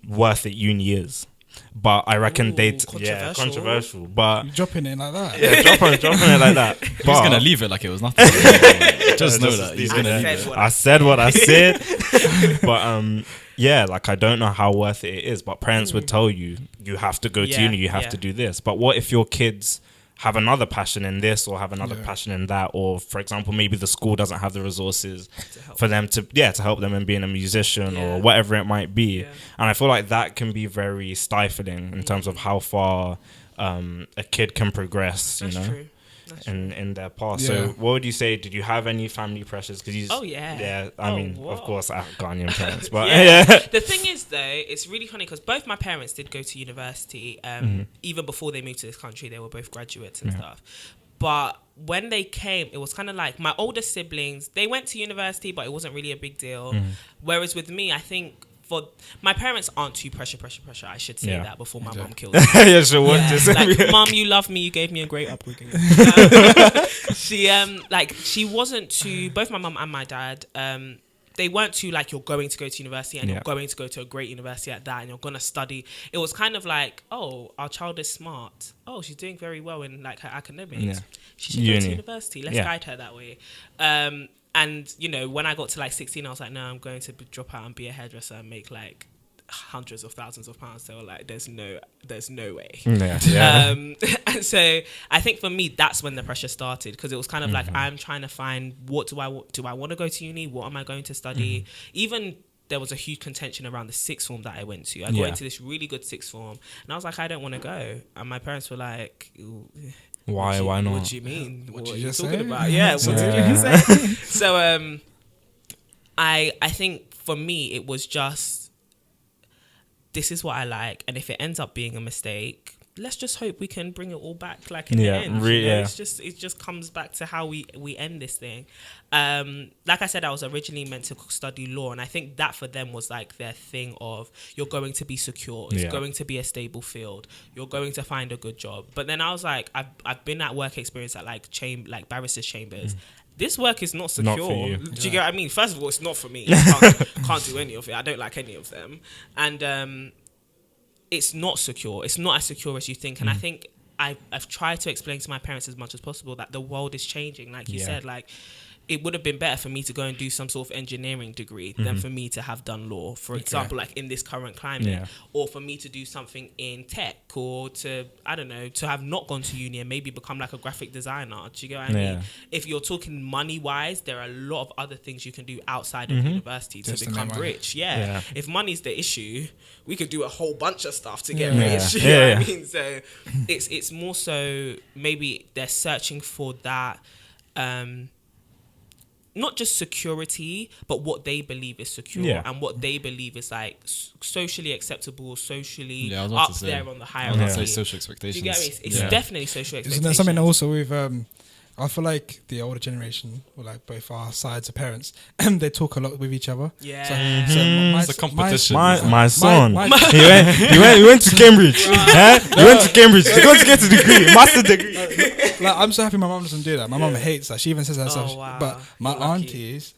worth it uni is. But I reckon controversial. But You dropping it like that. yeah, dropping it like that. He's But- gonna leave it like it was nothing. Just know that he's gonna leave it. I said what I said. But yeah, like I don't know how worth it is, but parents would tell you have to go to Yeah, uni, you have yeah. to do this. But what if your kids have another passion in this or have another passion in that, or for example maybe the school doesn't have the resources for them to help them in being a musician or whatever it might be. And I feel like that can be very stifling in terms of how far a kid can progress, That's you know. true. That's true. In their past. Yeah. So what would you say, did you have any family pressures? Oh, yeah. I Oh, mean, wow. of course I have Ghanaian parents, but Yeah. The thing is, though, it's really funny because both my parents did go to university. Even before they moved to this country, they were both graduates and stuff. But when they came, it was kind of like my older siblings, they went to university, but it wasn't really a big deal. Whereas with me, I think for my parents aren't too pressure. I should say that before my mum killed me. yeah, sure. What Yeah, just like, Mum, you love me. You gave me a great upbringing. She wasn't too. Both my mum and my dad. They weren't too like you're going to go to university and you're going to go to a great university at that and you're gonna study. It was kind of like, oh, our child is smart. Oh, she's doing very well in like her academics. Yeah. She should go Uni. to university. Let's guide her that way. And when I got to like 16, I was like, no, I'm going to drop out and be a hairdresser and make like hundreds of thousands of pounds. They were like, there's no way. yeah. And so I think for me that's when the pressure started, because it was kind of like I'm trying to find, what do I want to go to uni, what am I going to study, even there was a huge contention around the sixth form that I went to. I got into this really good sixth form, and I was like, I don't want to go. And my parents were like, why not? What do you mean? What are you just talking say? about? Yeah, what did you say? So I think for me it was just, this is what I like, and if it ends up being a mistake, let's just hope we can bring it all back, like in the end. It just comes back to how we end this thing. Like I said, I was originally meant to study law, and I think that for them was like their thing of, you're going to be secure, it's going to be a stable field, you're going to find a good job. But then I was like, I've been at work experience at like barristers' chambers. This work is not secure. Not for you. Do you get what I mean? First of all, it's not for me. I can't do any of it. I don't like any of them. And it's not secure. It's not as secure as you think. And I think I've tried to explain to my parents as much as possible that the world is changing. Like you said, like, it would have been better for me to go and do some sort of engineering degree than for me to have done law, for example, like in this current climate, or for me to do something in tech, or to, I don't know, to have not gone to uni and maybe become like a graphic designer. Do you get what I mean? If you're talking money wise, there are a lot of other things you can do outside of university to become rich. If money's the issue, we could do a whole bunch of stuff to get rich. You know what I mean? So it's more so maybe they're searching for that, not just security, but what they believe is secure and what they believe is like socially acceptable, socially up there on the hierarchy. I'd say social expectations. Do you get me? It's definitely social expectations. Isn't there something also with I feel like the older generation, or like both our sides of parents, they talk a lot with each other. Yeah. So it's a competition. My son, he went to Cambridge. He went to Cambridge. He got to get a degree, master degree. Like, I'm so happy my mom doesn't do that. My mom hates that. She even says that herself. Oh, wow. But my aunties,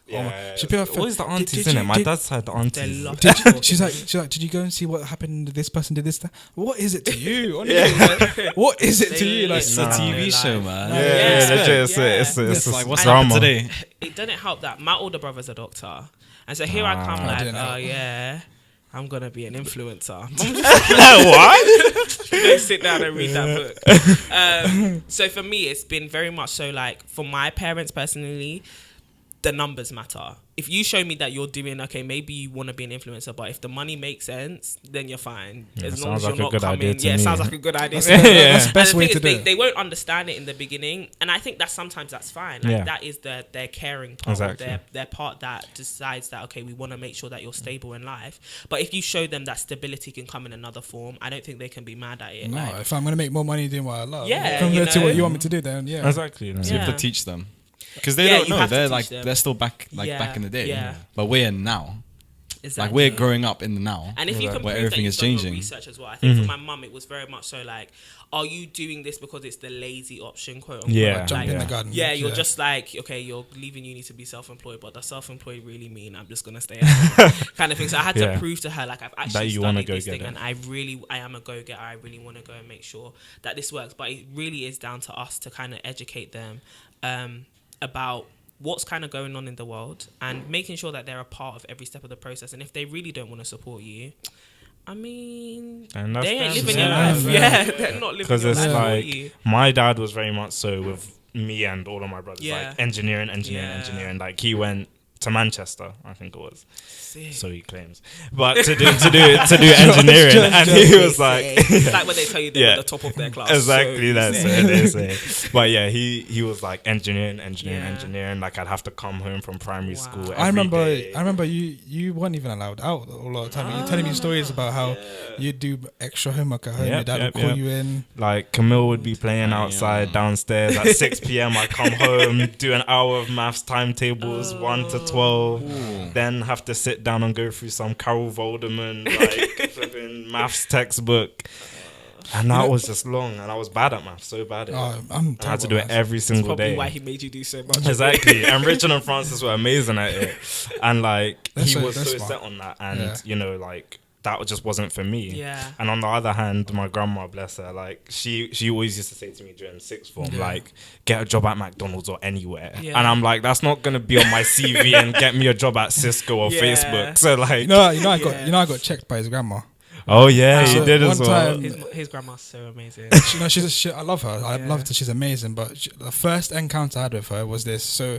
she put her Always the aunties, isn't it? My dad's side, the aunties. she's like, did you go and see what happened? This person did this. That? What is it to you? Honestly, like, what is it to you? Like, It's a TV show, man. It's like, what's drama happened today? It doesn't help that my older brother's a doctor, and so here I come like, I'm gonna be an influencer. What? Don't sit down and read that book. So for me, it's been very much so like, for my parents personally, the numbers matter. If you show me that you're doing okay, maybe you want to be an influencer, but if the money makes sense, then you're fine. As long as you're not coming. Yeah, it sounds like a good idea. That's the best way to do it. They won't understand it in the beginning, and I think that sometimes that's fine. Like that is their caring part, their part that decides that, okay, we want to make sure that you're stable in life. But if you show them that stability can come in another form, I don't think they can be mad at it. No, if I'm gonna make more money doing what I love, compared to what you want me to do, then exactly. So you have to teach them. Because they don't know. They're like, they're still back in the day. Yeah. But we're in now. Exactly. Like, we're growing up in the now. And if you can where prove everything that is you've done your changing. research as well. I think for my mum, it was very much so like, are you doing this because it's the lazy option, quote unquote? Yeah. Like, jump in the garden. Yeah, you're just like, okay, you're leaving uni to be self-employed, but does self-employed really mean I'm just gonna stay at home kind of thing? So I had to prove to her, like, I've actually studied this thing, and I am a go-getter. I really want to go and make sure that this works. But it really is down to us to kind of educate them about what's kind of going on in the world, and making sure that they're a part of every step of the process. And if they really don't want to support you, I mean, they ain't living your life. They're not living your life. Because it's like, my dad was very much so with me and all of my brothers, like engineering. Like, he went to Manchester, I think it was. Sick. So he claims, but to do engineering, and he was like, it's like when they tell you they're at the top of their class. Exactly, so that's what they say. But yeah, he was like engineering. Like, I'd have to come home from primary school. I remember you weren't even allowed out a lot of time. You're telling me stories about how you do extra homework at home. Your dad would call you in. Like, Camille would be playing outside downstairs at 6 p.m. I'd come home, do an hour of maths timetables, 1 to 12, then have to sit down and go through some Carol Volderman like flipping maths textbook, and that was just long, and I was bad at maths, so bad at it. I had to do it every single day. Probably why he made you do so much. Exactly. And Richard and Francis were amazing at it, and like, he was so set on that, and you know, like, that just wasn't for me. Yeah. And on the other hand, my grandma, bless her, like, she always used to say to me during sixth form, like, get a job at McDonald's or anywhere. Yeah. And I'm like, that's not gonna be on my CV and get me a job at Cisco or Facebook. So like, I got checked by his grandma. Oh yeah, he did as well. His grandma's so amazing. I love her. I love her. She's amazing. But the first encounter I had with her was this. So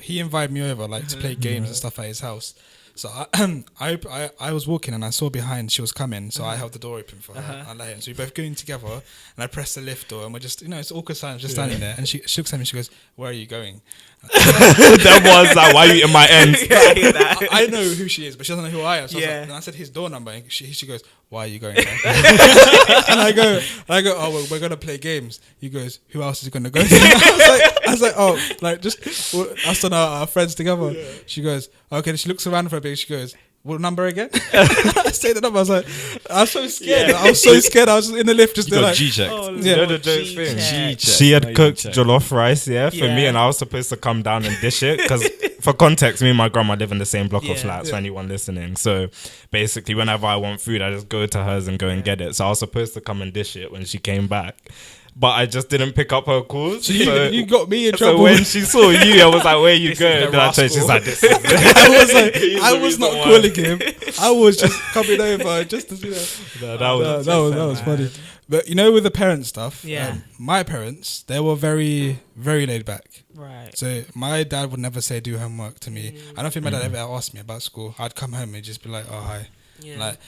he invited me over, like, to play games and stuff at his house. So I was walking and I saw behind she was coming, so I held the door open for her. I let her in. So we both going together, and I pressed the lift door, and we're just, it's awkward silence, just standing there. And she looks at me, she goes, "Where are you going?" That was like, why are you in my end? I know who she is, but she doesn't know who I am. So and I said his door number, and she goes, "Why are you going there?" And I go, "Oh, well, we're gonna play games." He goes, "Who else is gonna go?" I was like, "Oh, like just us and our friends together." Yeah. She goes, "Okay." She looks around for a bit. She goes, "What number again?" I say the number. I was like, I was so scared. I was so scared. I was in the lift just there like G-checked. She had cooked jollof rice, for me, and I was supposed to come down and dish it because, for context, me and my grandma live in the same block of flats. For anyone listening, so basically, whenever I want food, I just go to hers and go and get it. So I was supposed to come and dish it when she came back. But I just didn't pick up her calls. So you got me in trouble. So when she saw you, I was like, "Where you going?" Then I told her, she's like, "This is I was not calling him. I was just coming over just to see that. That was funny. But with the parent stuff, my parents, they were very, very laid back. Right. So my dad would never say do homework to me. I don't think my dad ever asked me about school. I'd come home and just be like, "Oh, hi." Yeah. Like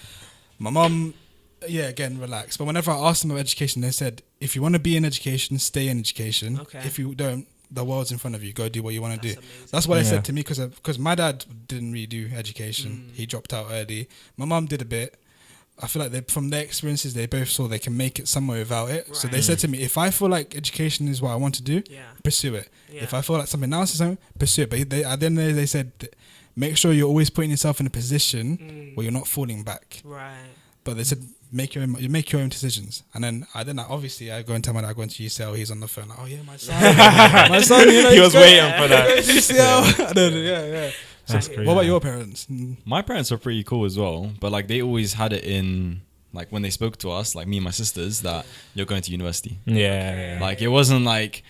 my mum, again, relax. But whenever I asked them about education, they said, if you want to be in education, stay in education. Okay. If you don't, the world's in front of you. Go do what you want to do. Amazing. That's what they said to me because my dad didn't really do education. He dropped out early. My mum did a bit. I feel like from their experiences, they both saw they can make it somewhere without it. Right. So they said to me, if I feel like education is what I want to do, pursue it. Yeah. If I feel like something else is something, pursue it. But at the end of the day, they said, make sure you're always putting yourself in a position where you're not falling back. Right. But they said, make your own decisions. And then obviously I go and tell my dad I go into UCL. He's on the phone like, "Oh yeah, my son, he was waiting for that. UCL. That's crazy. What about your parents? My parents were pretty cool as well, but like they always had it in, like when they spoke to us, like me and my sisters, that you're going to university. Yeah. Like it wasn't like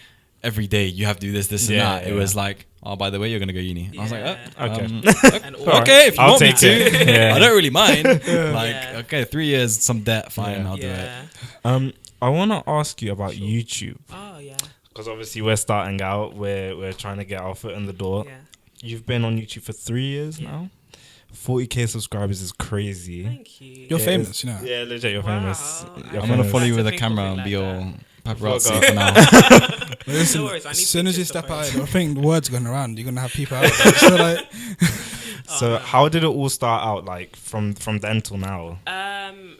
every day you have to do this and that. It was like, "Oh, by the way, you're going to go uni." I was like, okay, if you want me to. I don't really mind. Okay, 3 years, some debt, fine, I'll do it. I want to ask you about YouTube. Oh, yeah. Because obviously we're starting out, we're trying to get our foot in the door. Yeah. You've been on YouTube for 3 years now. 40k subscribers is crazy. Thank you. You're famous, Yeah, legit, you're famous. I'm going to follow you with a camera and be all paparazzi for now. Listen, as soon as you step out, I think the word's going around. You're going to have people out there. So how did it all start out, like from then till now?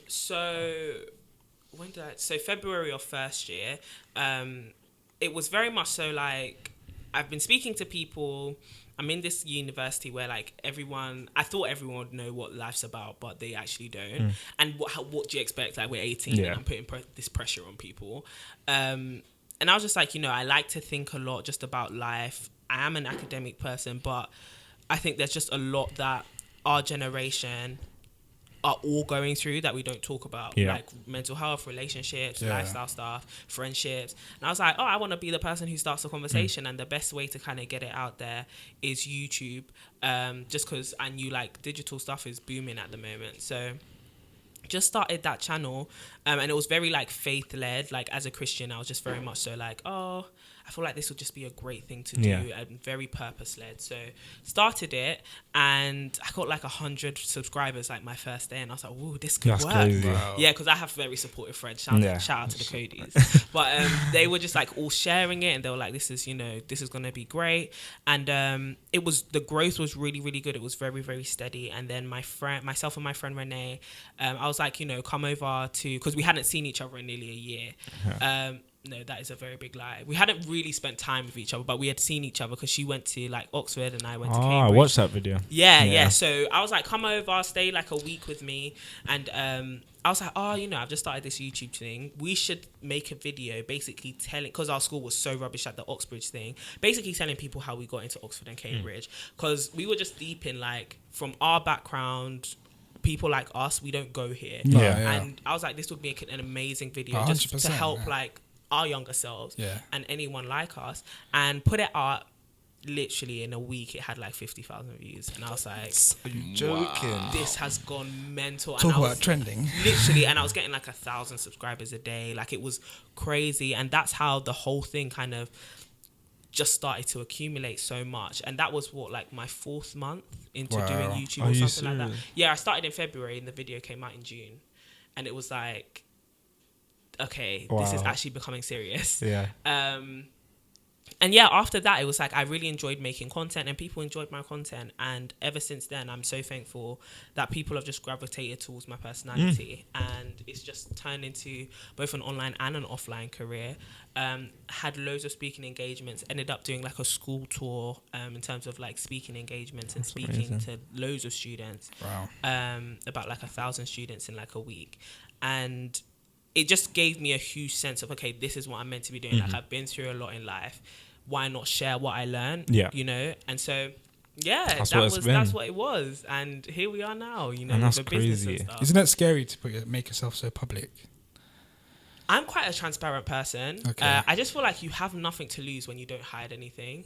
So February of first year, it was very much so like I've been speaking to people. I'm in this university where like I thought everyone would know what life's about, but they actually don't. And what do you expect? Like we're 18 and I'm putting this pressure on people. And I was just like, I like to think a lot just about life. I am an academic person, but I think there's just a lot that our generation are all going through that we don't talk about, like mental health, relationships, lifestyle stuff, friendships. And I was like, I want to be the person who starts the conversation, and the best way to kind of get it out there is YouTube, just because I knew like digital stuff is booming at the moment. So just started that channel, and it was very like faith led. Like as a Christian, I was just very much so like, I feel like this would just be a great thing to do, and very purpose led. So started it, and I got like 100 subscribers like my first day, and I was like, "Whoa, this could work." Crazy. Wow. Yeah, because I have very supportive friends. Shout out to the Codys. But they were just like all sharing it, and they were like, "This is this is gonna be great." And the growth was really, really good. It was very, very steady. And then myself and my friend Renee, I was like, come over because we hadn't seen each other in nearly a year. No, that is a very big lie. We hadn't really spent time with each other, but we had seen each other because she went to like Oxford and I went to Cambridge. I watched that video. Yeah. So I was like, come over, stay like a week with me. And I was like, I've just started this YouTube thing. We should make a video basically telling, because our school was so rubbish at the Oxbridge thing, basically telling people how we got into Oxford and Cambridge. Because we were just deep in like, from our background, people like us, we don't go here. And I was like, this would be an amazing video just to help like our younger selves and anyone like us, and put it out. Literally in a week it had like 50,000 views, and I was like, are you joking? This has gone mental. Talk about trending. Literally, and I was getting like 1,000 subscribers a day. Like it was crazy, and that's how the whole thing kind of just started to accumulate so much. And that was what, like my 4th month into Wow. doing YouTube Are or you something like that. serious? Yeah, I started in February and the video came out in June. And it was like, okay, this is Wow. actually becoming serious. Yeah. And yeah, after that, it was like I really enjoyed making content and people enjoyed my content. And ever since then, I'm so thankful that people have just gravitated towards my personality. And it's just turned into both an online and an offline career. Had loads of speaking engagements, ended up doing like a school tour in terms of like speaking engagements and speaking to loads of students. Wow. About like 1,000 students in like a week. And it just gave me a huge sense of, okay, this is what I'm meant to be doing. Like I've been through a lot in life. Why not share what I learned? Yeah. You know? And so, yeah, That's that's what it was. And here we are now, you know, And with that's the business crazy. and stuff. Isn't that scary to make yourself so public? I'm quite a transparent person. Okay. I just feel like you have nothing to lose when you don't hide anything.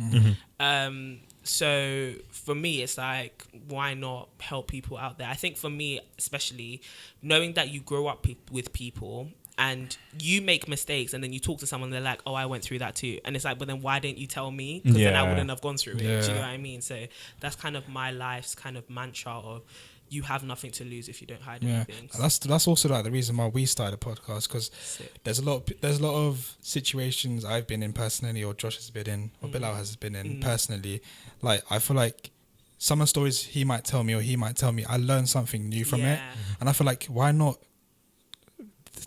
Mm-hmm. So for me, it's like, why not help people out there? I think for me, especially, knowing that you grow up with people and you make mistakes and then you talk to someone, they're like, oh, I went through that too. And it's like, but then why didn't you tell me? Because then I Yeah. wouldn't have gone through it. Yeah. Do you know what I mean? So that's kind of my life's kind of mantra of, you have nothing to lose if you don't hide Yeah, anything. that's also like the reason why we started a podcast, because Sick. there's a lot of situations I've been in personally, or Josh has been in, or Bilal has been in personally. Like I feel like some of the stories he might tell me or he might tell me, I learned something new from it, and I feel like why not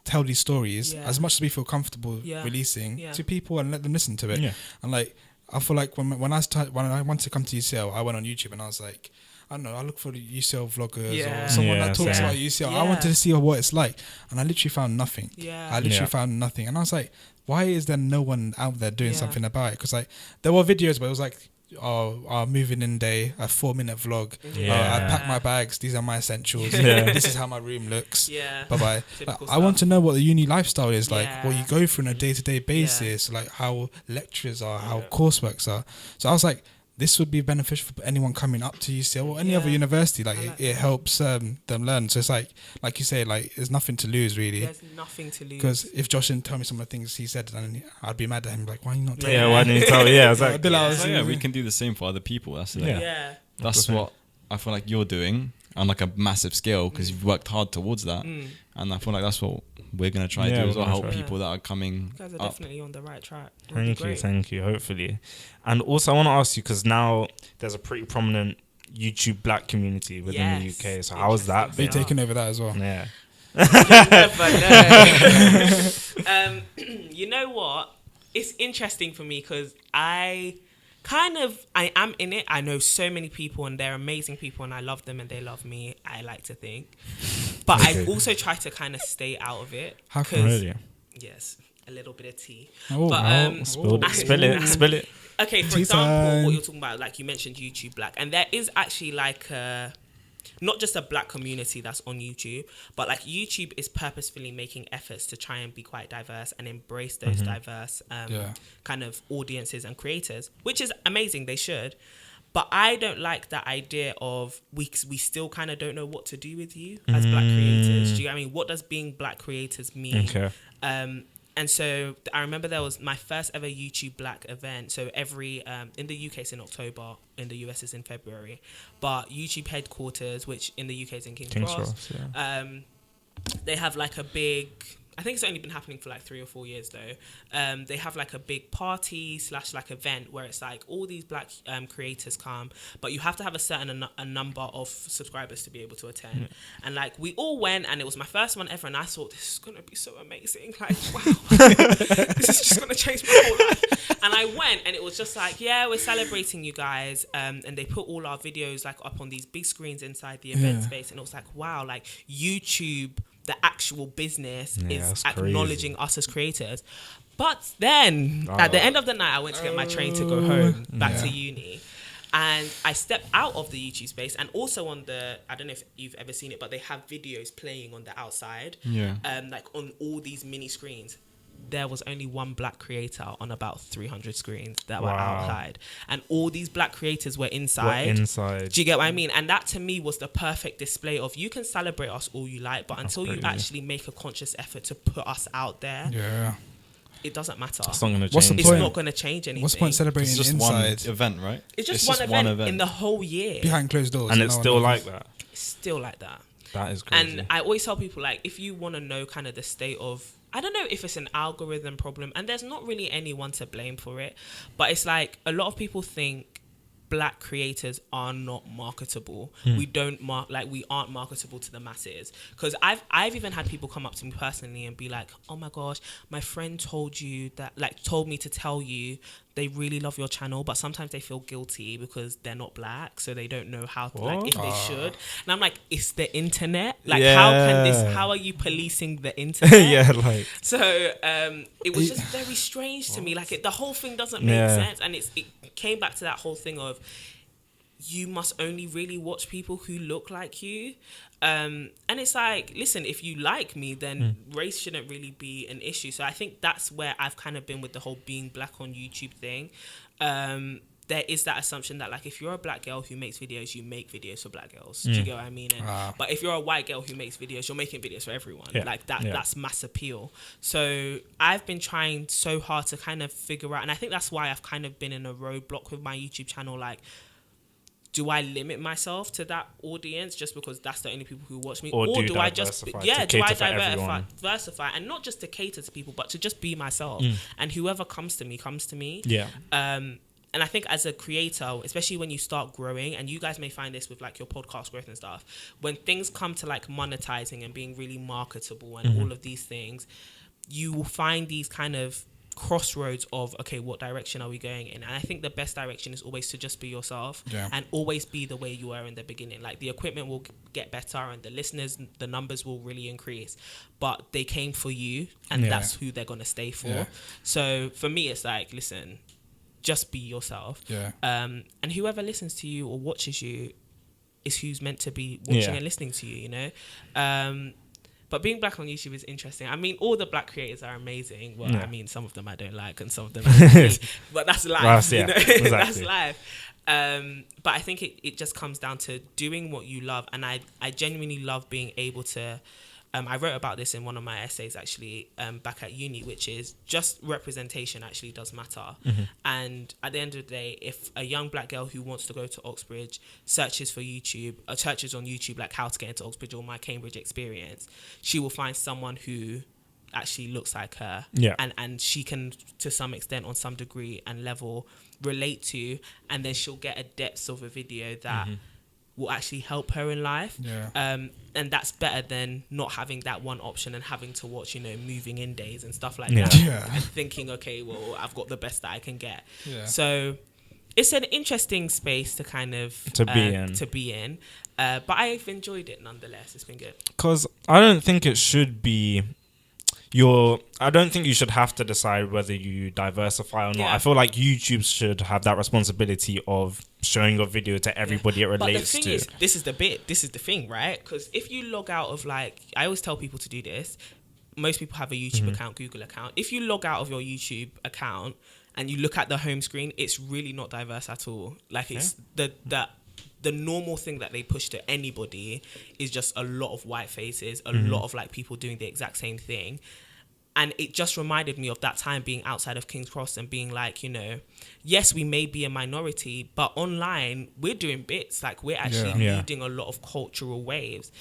tell these stories as much as we feel comfortable releasing to people and let them listen to it. Yeah. And like I feel like when I wanted to come to UCL, I went on YouTube and I was like, I don't know, I look for the UCL vloggers or someone that talks same. about UCL. Yeah. I wanted to see what it's like, and I literally found nothing. Yeah. I literally found nothing, and I was like, why is there no one out there doing something about it? Because like there were videos, but it was like, our moving in day, a 4-minute vlog. I pack my bags. These are my essentials. This is how my room looks. Yeah. Bye bye. Typical I want stuff. to know what the uni lifestyle is like, what you Yeah. go through on a day-to-day basis, like how lectures are, how courseworks are. So I was like, this would be beneficial for anyone coming up to UCL or any other university. Like, it helps them learn. So it's like you say, like there's nothing to lose really. There's nothing to lose. Because if Josh didn't tell me some of the things he said, then I'd be mad at him. Like, why are you not telling Yeah, me? why didn't you tell me? Yeah, exactly. Bilal was- Yeah, we can do the same for other people. That's it. Yeah. That's what I feel like you're doing on like a massive scale, because you've worked hard towards that, and I feel like that's what we're gonna try to do we're as well. gonna Help try. people that are coming You guys are up. definitely on the right track. It'll be great. Thank you. Hopefully, and also I want to ask you, because now there's a pretty prominent YouTube Black community within the UK. So how has that They're been? taking over that as well. Yeah. You never know. You know what? It's interesting for me because I am in it. I know so many people and they're amazing people and I love them and they love me, I like to think. But I also try to kind of stay out of it. How come? Really? Yes, a little bit of tea. Oh, But, Spill it. Okay, for Tea example, time. what you're talking about, like you mentioned YouTube Black, and there is actually like not just a Black community that's on YouTube, but like YouTube is purposefully making efforts to try and be quite diverse and embrace those diverse kind of audiences and creators, which is amazing. They should. But I don't like that idea of we still kind of don't know what to do with you as Black creators. Do you know what I mean? What does being Black creators mean? Okay. And so I remember there was my first ever YouTube Black event. So every, in the UK it's in October, in the US it's in February. But YouTube headquarters, which in the UK is in King's Cross, they have like a big, I think it's only been happening for like 3 or 4 years though. They have like a big party / like event where it's like all these Black creators come, but you have to have a certain a number of subscribers to be able to attend. And like we all went, and it was my first one ever, and I thought this is gonna be so amazing. Like wow, this is just gonna change my whole life. And I went, and it was just like, yeah, we're celebrating you guys, and they put all our videos like up on these big screens inside the event space, and it was like wow, like YouTube, the actual business is acknowledging us as creators. But then at the end of the night, I went to get my train to go home back to uni. And I stepped out of the YouTube space, and also on the, I don't know if you've ever seen it, but they have videos playing on the outside. Like on all these mini screens. There was only one Black creator on about 300 screens that were outside, and all these Black creators were inside. Do you get what I mean? And that to me was the perfect display of, you can celebrate us all you like, but until you actually make a conscious effort to put us out there, it doesn't matter. It's not going to What's the change. It's point? not going to change anything. What's the point celebrating It's just inside one event, right? It's just one event in the whole year. behind closed doors? And no it's one still knows? like that. It's still like that. That is crazy. And I always tell people, like, if you want to know kind of the state of, I don't know if it's an algorithm problem, and there's not really anyone to blame for it, but it's like a lot of people think black creators are not marketable. We don't we aren't marketable to the masses. Because I've even had people come up to me personally and be like, oh my gosh, my friend told me to tell you they really love your channel, but sometimes they feel guilty because they're not black, so they don't know how to, like, if they should. And I'm like, it's the internet. Like, how are you policing the internet? Yeah, like. So it was just very strange to me. Like, the whole thing doesn't make sense, and it came back to that whole thing of you must only really watch people who look like you. And it's like, listen, if you like me, then race shouldn't really be an issue. So I think that's where I've kind of been with the whole being black on YouTube thing. There is that assumption that, like, if you're a black girl who makes videos, you make videos for black girls. Do you get what I mean? But if you're a white girl who makes videos, you're making videos for everyone. Like that. Yeah. That's mass appeal. So I've been trying so hard to kind of figure out, and I think that's why I've kind of been in a roadblock with my YouTube channel. Like, do I limit myself to that audience just because that's the only people who watch me, or do I just diversify, and not just to cater to people, but to just be myself, and whoever comes to me. And I think as a creator, especially when you start growing, and you guys may find this with like your podcast growth and stuff, when things come to like monetizing and being really marketable and all of these things, you will find these kind of crossroads of, okay, what direction are we going in? And I think the best direction is always to just be yourself and always be the way you were in the beginning. Like, the equipment will get better and the listeners, the numbers will really increase, but they came for you, and that's who they're going to stay for. So for me, it's like, listen, just be yourself. And whoever listens to you or watches you is who's meant to be watching and listening to you, you know? But being black on YouTube is interesting. I mean, all the black creators are amazing. Well, I mean, some of them I don't like, and some of them I like. But that's life. You know? Exactly. That's life. But I think it just comes down to doing what you love. And I genuinely love being able to... I wrote about this in one of my essays, actually, back at uni, which is just representation actually does matter. And at the end of the day, if a young black girl who wants to go to Oxbridge searches for YouTube, or searches on YouTube, like how to get into Oxbridge or my Cambridge experience, she will find someone who actually looks like her. And she can, to some extent, on some degree and level, relate to, and then she'll get a depth of a video that... will actually help her in life. And that's better than not having that one option and having to watch, you know, moving in days and stuff like that. And thinking, okay, well, I've got the best that I can get. So it's an interesting space to kind of... to be in. But I've enjoyed it nonetheless. It's been good. Because I don't think it should be... I don't think you should have to decide whether you diversify or not. I feel like YouTube should have that responsibility of showing your video to everybody it relates to. But the thing is, this is the thing, right? Because if you log out of, like, I always tell people to do this. Most people have a YouTube account, Google account. If you log out of your YouTube account and you look at the home screen, it's really not diverse at all. Like, it's the normal thing that they push to anybody is just a lot of white faces, a lot of like people doing the exact same thing. And it just reminded me of that time being outside of King's Cross and being like, you know, yes, we may be a minority, but online we're doing bits. Like, we're actually leading a lot of cultural waves,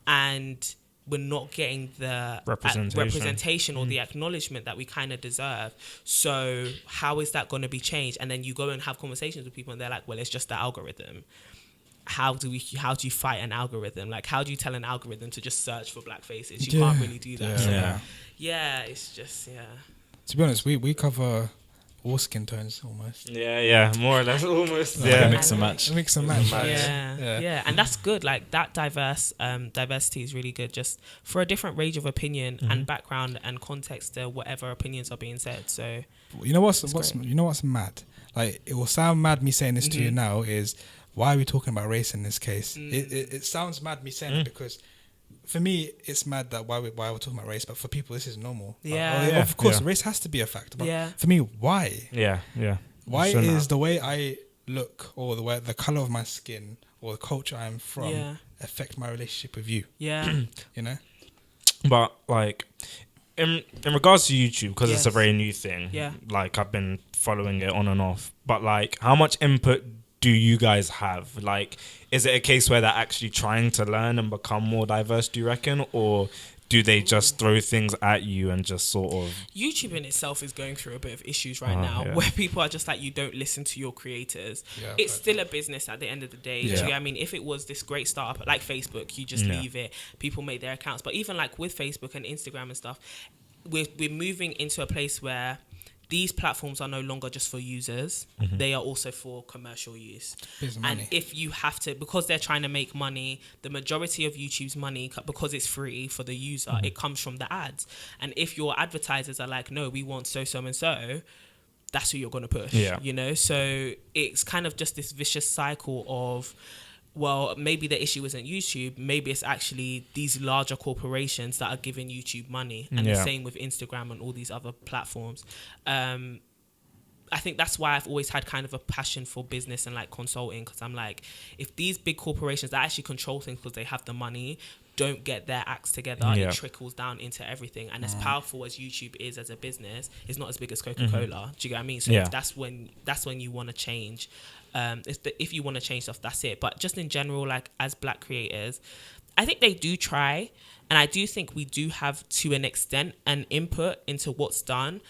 and we're not getting the representation or the acknowledgement that we kind of deserve. So how is that going to be changed? And then you go and have conversations with people and they're like, well, it's just the algorithm. How do you fight an algorithm? Like, how do you tell an algorithm to just search for black faces? You can't really do that. It's just To be honest, we cover all skin tones almost. More or less, almost. Mix and match. And that's good. Like, that diversity is really good, just for a different range of opinion and background and context to whatever opinions are being said. So you know what's mad? Like, it will sound mad me saying this to you now is, why are we talking about race in this case? It sounds mad me saying it because for me it's mad that why we're talking about race, but for people this is normal. Of course race has to be a factor, but for me, why? Why is the way I look or the colour of my skin or the culture I'm from affect my relationship with you? You know? But like, in regards to YouTube, because it's a Yes. very new thing. Yeah. Like I've been following it on and off, but like, how much input do you guys have? Like, is it a case where they're actually trying to learn and become more diverse? Do you reckon, or do they just throw things at you and just sort of... YouTube in itself is going through a bit of issues right Oh, now, yeah. where people are just like, you don't listen to your creators. Yeah, It's but- still a business at the end of the day. Do you Yeah. know what I mean? If it was this great startup like Facebook, you just Yeah. leave it, people make their accounts. But even like with Facebook and Instagram and stuff, we're moving into a place where these platforms are no longer just for users. Mm-hmm. They are also for commercial use. Here's the And money. if you have to, because they're trying to make money, the majority of YouTube's money, because it's free for the user, Mm-hmm. it comes from the ads. And if your advertisers are like, no, we want so and so, that's who you're going to push. Yeah. You know, so it's kind of just this vicious cycle of, well, maybe the issue isn't YouTube. Maybe it's actually these larger corporations that are giving YouTube money. And the Yeah. same with Instagram and all these other platforms. I think that's why I've always had kind of a passion for business and like consulting, because I'm like, if these big corporations that actually control things because they have the money don't get their acts together, Yeah. it trickles down into everything. And as powerful as YouTube is as a business, it's not as big as Coca-Cola. Do you get what I mean? So Yeah. that's when you want to change. If you want to change stuff, that's it. But just in general, like as Black creators, I think they do try, and I do think we do have, to an extent, an input into what's done.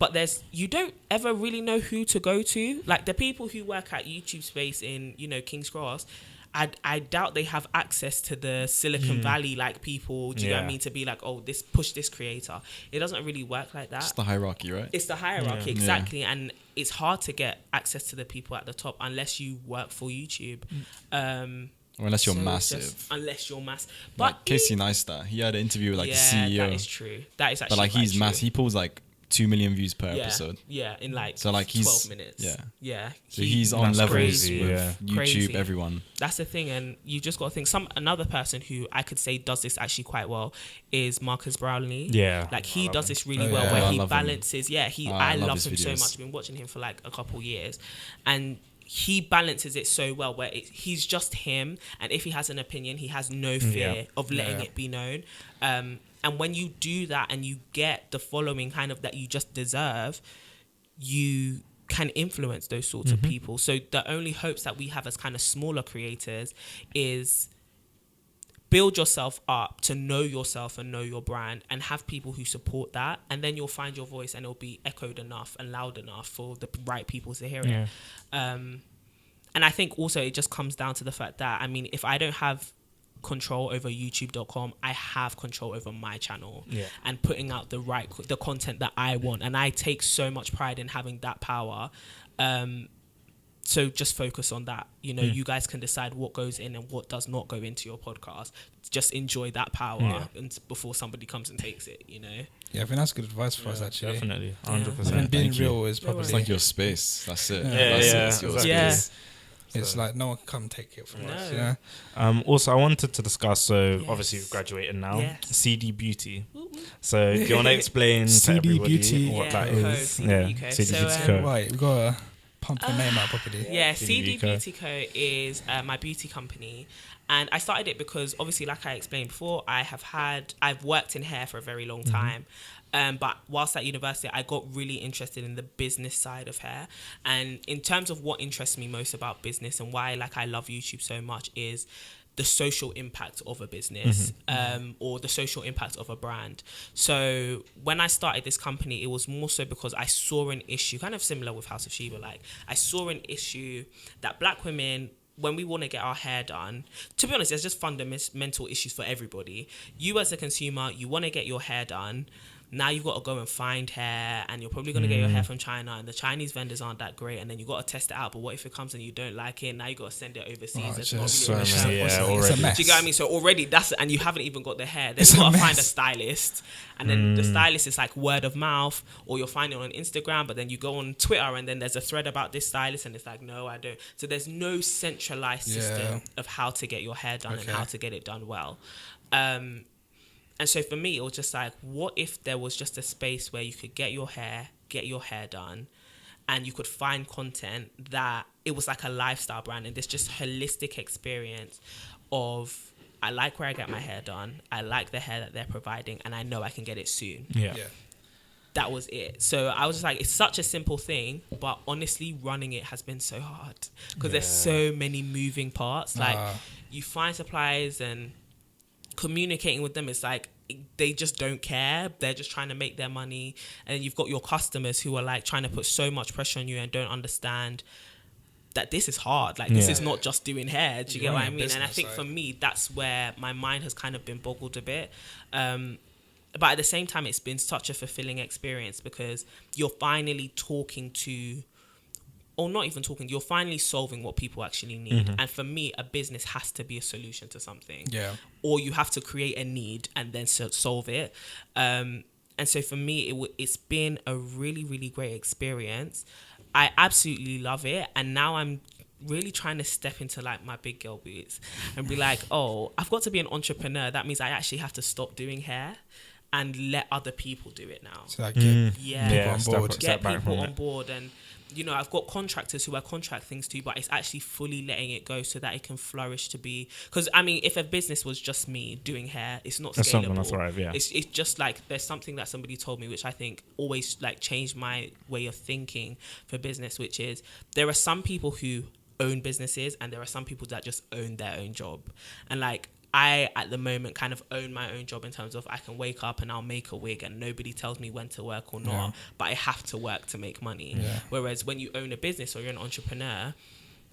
But you don't ever really know who to go to. Like the people who work at YouTube Space in, King's Cross, I doubt they have access to the Silicon Valley like people. Do you know what I Yeah. mean? To be like, oh, push this creator. It doesn't really work like that. It's the hierarchy, right? It's the hierarchy, Yeah. exactly. And it's hard to get access to the people at the top unless you work for YouTube. Or unless you're So it's massive. just- unless you're massive. But Like Casey Neistat, he had an interview with like the CEO. that is true. That is actually but like quite he's true. massive. He pulls like 2 million views per Yeah, episode. yeah, in like So, like, 12 he's- minutes. yeah. Yeah. So he's on That's levels crazy, with yeah. YouTube, Crazy. everyone. That's the thing, and you just got to think. Another person who I could say does this actually quite well is Marcus Brownlee. Yeah. Like he I does love this Oh, really yeah. well, I where he love him. balances. Yeah, I I love love his him so videos. much. I've been watching him for like a couple years, and he balances it so well. Where he's just him, and if he has an opinion, he has no fear Yeah. of letting Yeah. it be known. And when you do that, and you get the following kind of that you just deserve, you can influence those sorts of people. So the only hopes that we have as kind of smaller creators is build yourself up to know yourself and know your brand, and have people who support that, and then you'll find your voice and it'll be echoed enough and loud enough for the right people to hear Yeah. it. And I think also it just comes down to the fact that, I mean, if I don't have control over youtube.com, I have control over my channel. Yeah. And putting out the content that I want, and I take so much pride in having that power. So just focus on that. You guys can decide what goes in and what does not go into your podcast. Just enjoy that power before somebody comes and takes it. Yeah, I think that's good advice for us, actually. Definitely, Yeah. 100%. I think being Thank you. real is probably... It's like your space. That's it. Yeah. That's Yeah, it. It's your exactly. Yeah. space. It's like no one can come take it from No. us. Yeah. Also, I wanted to discuss. So Yes. obviously, you've graduated now. Yes. CD Beauty. So do you want to explain to CD everybody Beauty. what Yeah, that Co, is? CD Yeah, Beauty Co. CD So, Beauty Co. Right, we gotta pump the name out properly. Yeah, CD CD Co. Beauty Co is my beauty company, and I started it because obviously, like I explained before, I've worked in hair for a very long time. But whilst at university, I got really interested in the business side of hair. And in terms of what interests me most about business and why I love YouTube so much is the social impact of a business, or the social impact of a brand. So when I started this company, it was more so because I saw an issue, kind of similar with House of Sheba. Like, I saw an issue that Black women, when we want to get our hair done, to be honest, there's just fundamental issues for everybody. You as a consumer, you want to get your hair done. Now you've got to go and find hair, and you're probably going to get your hair from China, and the Chinese vendors aren't that great, and then you've got to test it out. But what if it comes and you don't like it? Now you've got to send it overseas. Oh, It's it's not just really so many, original. yeah, it's a already. mess. Do you get what I mean? So already and you haven't even got the hair. Then It's you've a got to find a mess. stylist, and then the stylist is like word of mouth, or you'll find it on Instagram, but then you go on Twitter and then there's a thread about this stylist, and it's like, no, I don't. So there's no centralized system of how to get your hair done and Okay. how to get it done well. And so for me, it was just like, what if there was just a space where you could get your hair done, and you could find content that it was like a lifestyle brand, and this just holistic experience of I like where I get my hair done. I like the hair that they're providing, and I know I can get it soon. Yeah. That was it. So I was just like, it's such a simple thing, but honestly, running it has been so hard because there's so many moving parts. Like, you find suppliers and communicating with them, it's like they just don't care. They're just trying to make their money. And then you've got your customers who are like trying to put so much pressure on you and don't understand that this is hard. Like, this is not just doing hair. Do you get what I mean? And I think for me, that's where my mind has kind of been boggled a bit. But at the same time, it's been such a fulfilling experience because you're finally talking to, or not even talking, you're finally solving what people actually need. And for me, a business has to be a solution to something. Yeah. Or you have to create a need and then solve it. And so for me, it's been a really, really great experience. I absolutely love it. And now I'm really trying to step into like my big girl boots and be like, oh, I've got to be an entrepreneur. That means I actually have to stop doing hair and let other people do it now. So like get people on board. Get people on board. And, you know, I've got contractors who I contract things to, but it's actually fully letting it go so that it can flourish to be... Because, I mean, if a business was just me doing hair, it's not scalable. It's not going to thrive, yeah. It's just like there's something that somebody told me, which I think always like changed my way of thinking for business, which is there are some people who own businesses and there are some people that just own their own job. And like, I, at the moment, kind of own my own job in terms of I can wake up and I'll make a wig and nobody tells me when to work or not, but I have to work to make money. Yeah. Whereas when you own a business or you're an entrepreneur,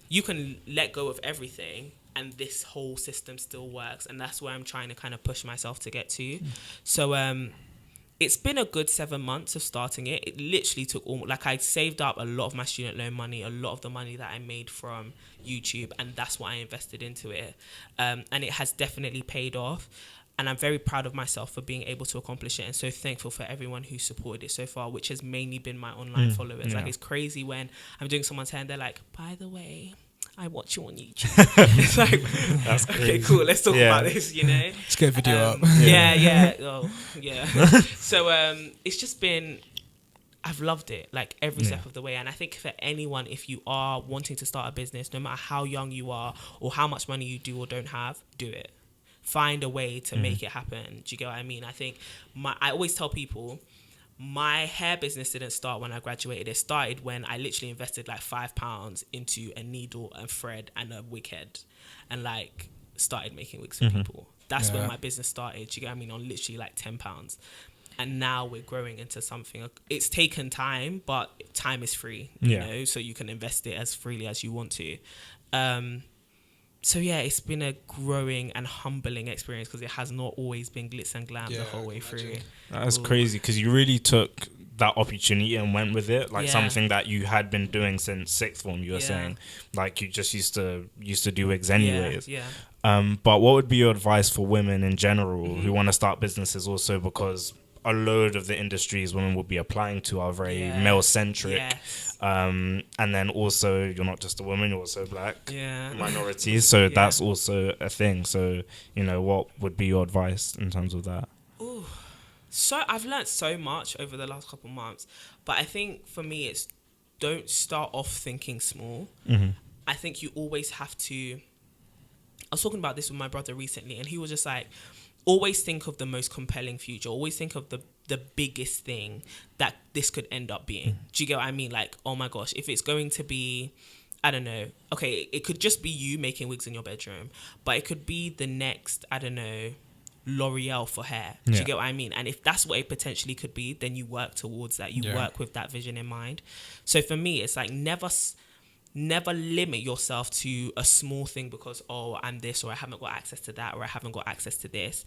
you can let go of everything and this whole system still works. And that's where I'm trying to kind of push myself to get to. So it's been a good 7 months of starting it. It literally took I saved up a lot of my student loan money, a lot of the money that I made from YouTube, and that's what I invested into it. And it has definitely paid off. And I'm very proud of myself for being able to accomplish it, and so thankful for everyone who supported it so far, which has mainly been my online followers. Like, it's crazy when I'm doing someone's hair and they're like, by the way, I watch you on YouTube. It's like, that's okay, cool. Let's talk about this, you know? Let's get a video up. So it's just been, I've loved it, like every step of the way. And I think for anyone, if you are wanting to start a business, no matter how young you are or how much money you do or don't have, do it. Find a way to make it happen. Do you get what I mean? I think I always tell people, my hair business didn't start when I graduated. It started when I literally invested like £5 into a needle and thread and a wig head and like started making wigs for people. That's when my business started. Do you get what I mean? On literally like £10. And now we're growing into something. It's taken time, but time is free, you know, so you can invest it as freely as you want to. So yeah, it's been a growing and humbling experience because it has not always been glitz and glam the whole way through. That's crazy because you really took that opportunity and went with it, like something that you had been doing since sixth form. You were saying, like you just used to do wigs anyways. But what would be your advice for women in general who want to start businesses? Also, because a load of the industries women will be applying to are very male centric. And then also you're not just a woman, you're also black minorities, so that's also a thing. So, you know, what would be your advice in terms of that? So I've learned so much over the last couple of months, but I think for me it's don't start off thinking small. I think you always have to, I was talking about this with my brother recently and he was just like, always think of the most compelling future. Always think of the biggest thing that this could end up being. Do you get what I mean? Like, oh my gosh, if it's going to be, I don't know, okay, it could just be you making wigs in your bedroom, but it could be the next, I don't know, L'Oreal for hair. Do you get what I mean? And if that's what it potentially could be, then you work towards that. You work with that vision in mind. So for me, it's like never limit yourself to a small thing because, oh, I'm this, or I haven't got access to that, or I haven't got access to this.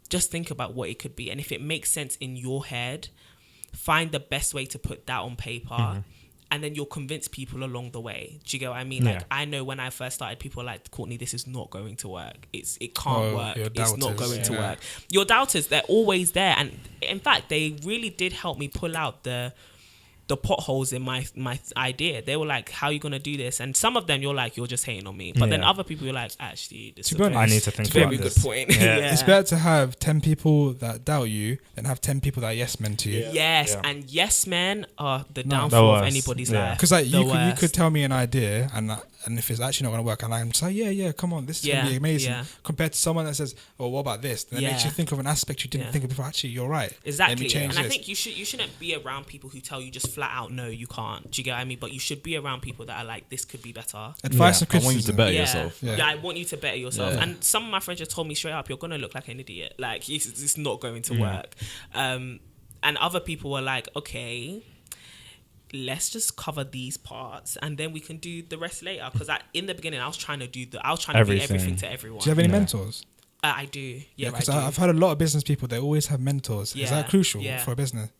Just think about what it could be. And if it makes sense in your head, find the best way to put that on paper. And then you'll convince people along the way. Do you get what I mean? Like, I know when I first started, people were like, Courtney, this is not going to work. It can't work. It's not going to work. Your doubters, they're always there. And in fact, they really did help me pull out the the potholes in my idea. They were like, how are you going to do this? And some of them you're like, you're just hating on me. But then other people you're like, actually, this is I need to think a about very this. good point. Yeah. It's better to have 10 people that doubt you than have 10 people that are yes men to you. Yes, Yeah. and yes men are the No. downfall The of worst. anybody's Yeah. life. Because like The you worst. could tell me an idea and if it's actually not going to work, and I'm just like, yeah, come on, this is going to be amazing. Yeah. Compared to someone that says, oh, what about this? Then it makes you think of an aspect you didn't think of before. Actually, you're right. Exactly. Let me change And I this. think you shouldn't be around people who tell you just flat out, no, you can't. Do you get what I mean? But you should be around people that are like, this could be better. Advice and I want you to criticism. better yourself. Yeah, I want you to better yourself. Yeah. And some of my friends just told me straight up, you're going to look like an idiot. Like, it's not going to work. And other people were like, okay, let's just cover these parts and then we can do the rest later. Because in the beginning, I was trying to be everything to everyone. Do you have any mentors? I do. Yeah, Because I do. I've had a lot of business people, they always have mentors. Is that crucial for a business?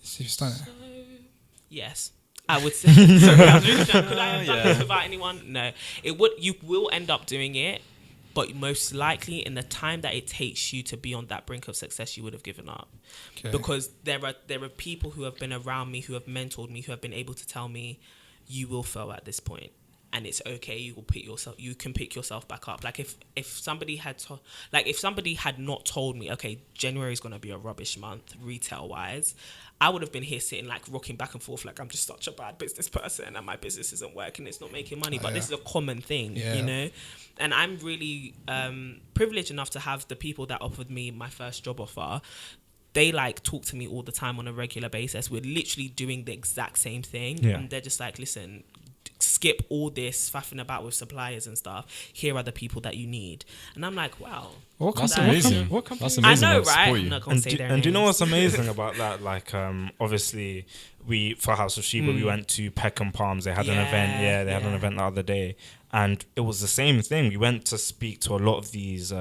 See if you've done it. Yes. I would say. Sorry, I was really trying, could I have done this without anyone? No. You will end up doing it, but most likely in the time that it takes you to be on that brink of success, you would have given up. Okay. Because there are people who have been around me, who have mentored me, who have been able to tell me, you will fail at this point. And it's okay. You can pick yourself back up. Like if somebody had not told me, okay, January is going to be a rubbish month retail wise, I would have been here sitting like rocking back and forth like I'm just such a bad business person and my business isn't working, it's not making money. But this is a common thing, you know. And I'm really privileged enough to have the people that offered me my first job offer. They like talk to me all the time on a regular basis. We're literally doing the exact same thing, and they're just like, listen, skip all this faffing about with suppliers and stuff. Here are the people that you need. And I'm like, wow. That's amazing. That's amazing. I know, that right? support I'm you. not going to say their And do you know names. what's amazing about that? Like, obviously, for House of Sheba, we went to Peckham Palms. They had an event. Yeah, they had an event the other day. And it was the same thing. We went to speak to a lot of these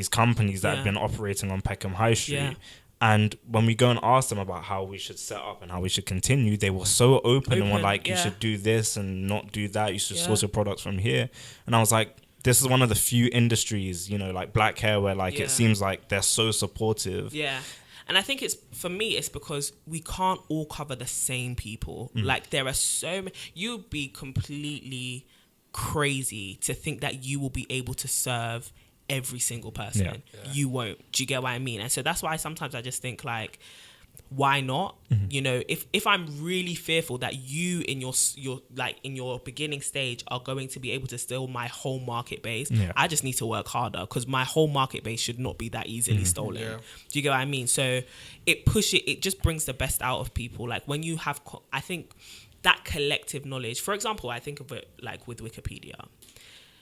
companies that had been operating on Peckham High Street. Yeah. And when we go and ask them about how we should set up and how we should continue, they were so open and were like, you should do this and not do that. You should source your products from here. And I was like, this is one of the few industries, you know, like black hair, where like it seems like they're so supportive. Yeah. And I think for me, it's because we can't all cover the same people. Like there are so many, you'd be completely crazy to think that you will be able to serve every single person. You won't. Do you get what I mean? And so that's why sometimes I just think like, why not? You know, if I'm really fearful that you in your like in your beginning stage are going to be able to steal my whole market base, I just need to work harder, because my whole market base should not be that easily stolen. Do you get what I mean? So it just brings the best out of people. Like when you have, I think that collective knowledge, for example, I think of it like with Wikipedia.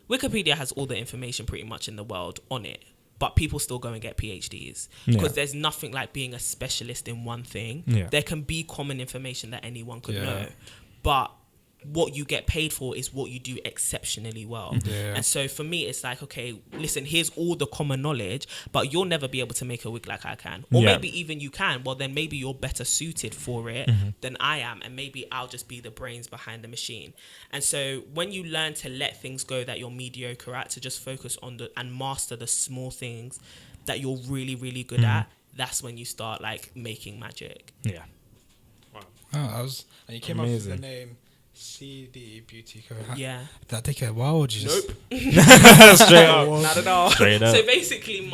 Wikipedia has all the information pretty much in the world on it, but people still go and get PhDs because there's nothing like being a specialist in one thing. There can be common information that anyone could know, but what you get paid for is what you do exceptionally well. And so for me, it's like, okay, listen, here's all the common knowledge, but you'll never be able to make a wig like I can. Or maybe even you can. Well, then maybe you're better suited for it than I am. And maybe I'll just be the brains behind the machine. And so when you learn to let things go that you're mediocre at, to just focus on and master the small things that you're really, really good at, that's when you start like making magic. Yeah. Wow. Oh, and you came up with the name CD Beauty Co. Yeah. Did that take a while, or did you just... Nope. Straight up. Not at all. Straight up. So basically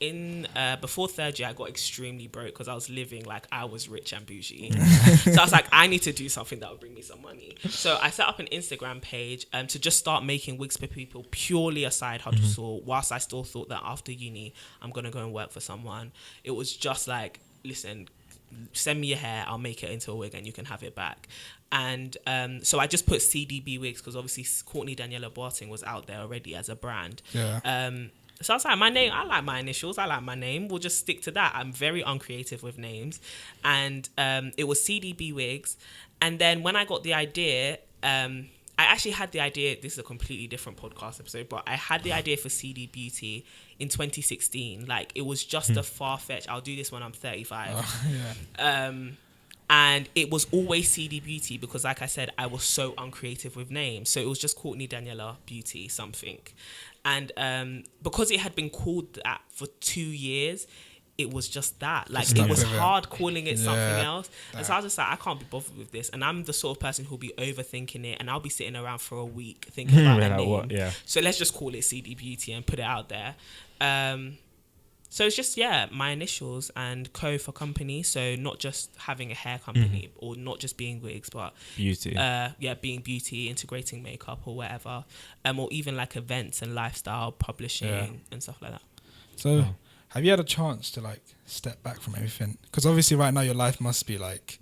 in before third year, I got extremely broke because I was living like I was rich and bougie. So I was like, I need to do something that will bring me some money. So I set up an Instagram page to just start making wigs for people, purely a side hustle, whilst I still thought that after uni, I'm going to go and work for someone. It was just like, listen, send me your hair, I'll make it into a wig and you can have it back. And so I just put CDB wigs because obviously Courtney Daniella was out there already as a brand. So I was like, my name, I like my initials, I like my name, we'll just stick to that. I'm very uncreative with names. And it was CDB wigs. And then when I got the idea, I actually had the idea, this is a completely different podcast episode, but I had the idea for CD Beauty in 2016. Like, it was just a far-fetched, I'll do this when I'm 35. And it was always CD Beauty because, like I said, I was so uncreative with names. So it was just Courtney Daniella Beauty something. And because it had been called that for 2 years, it was just that. Like, Stuck it was with it. hard calling it something Yeah. else. And so I was just like, I can't be bothered with this. And I'm the sort of person who'll be overthinking it, and I'll be sitting around for a week thinking about a name. Yeah. So let's just call it CD Beauty and put it out there. So it's just, my initials and co for company. So not just having a hair company or not just being wigs, but Beauty. being beauty, integrating makeup or whatever, or even like events and lifestyle publishing and stuff like that. So have you had a chance to like step back from everything? Because obviously right now your life must be like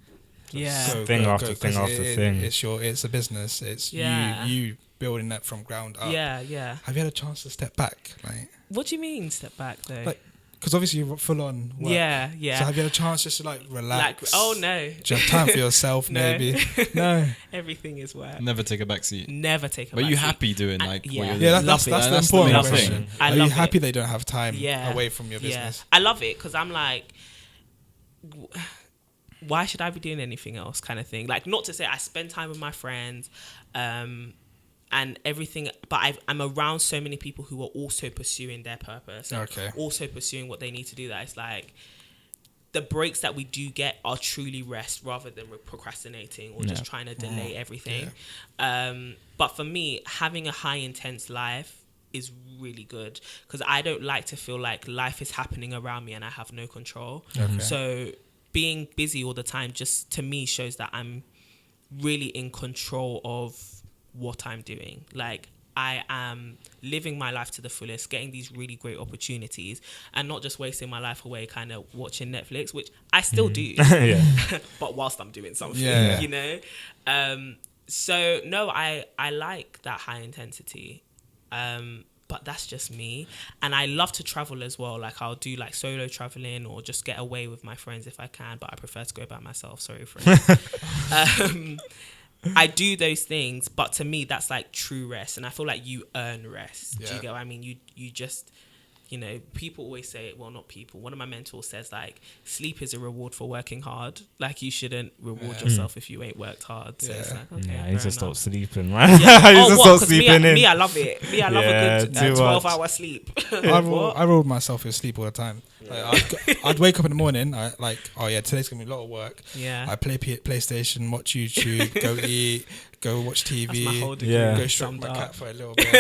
Thing after thing 'cause after thing. It's a business. It's you building that from ground up. Yeah. Have you had a chance to step back? Like, What do you mean step back though? Like, because obviously you're full on work. Yeah. So have you had a chance just to like relax? Like, oh no. Do you have time for yourself? No. Maybe. No. Everything is work. Never take a back seat. Never take a But back you seat. happy doing I- like yeah. what you're Yeah, doing? that's the That's the important main question. thing. I Are you love happy it. they don't have time Yeah. away from your business? I love it because I'm like, why should I be doing anything else, kind of thing. Like, not to say I spend time with my friends and everything, but I'm around so many people who are also pursuing their purpose and also pursuing what they need to do, that it's like the breaks that we do get are truly rest rather than procrastinating or just trying to delay everything. But for me, having a high intense life is really good because I don't like to feel like life is happening around me and I have no control. So being busy all the time just to me shows that I'm really in control of what I'm doing. Like, I am living my life to the fullest, getting these really great opportunities and not just wasting my life away kind of watching Netflix, which I still do, but whilst I'm doing something, you know? So no, I like that high intensity. But that's just me. And I love to travel as well. Like, I'll do like solo traveling or just get away with my friends if I can, but I prefer to go by myself. Sorry, friends. I do those things, but to me, that's like true rest. And I feel like you earn rest. Do you get what I mean? You just, you know, people always say, well, not people. One of my mentors says, like, sleep is a reward for working hard. Like, you shouldn't reward yourself if you ain't worked hard. So it's like, okay, I need to fair stop enough. sleeping, man. Yeah. I need to stop 'Cause sleeping in. me, I love it. Me, I love a good too 12-hour sleep. I rolled myself with sleep all the time. Like, I'd wake up in the morning. Today's gonna be a lot of work. Yeah. I play PlayStation, watch YouTube, go eat, go watch TV, That's my whole degree. Yeah. go stroke Summed my up. cat for a little bit,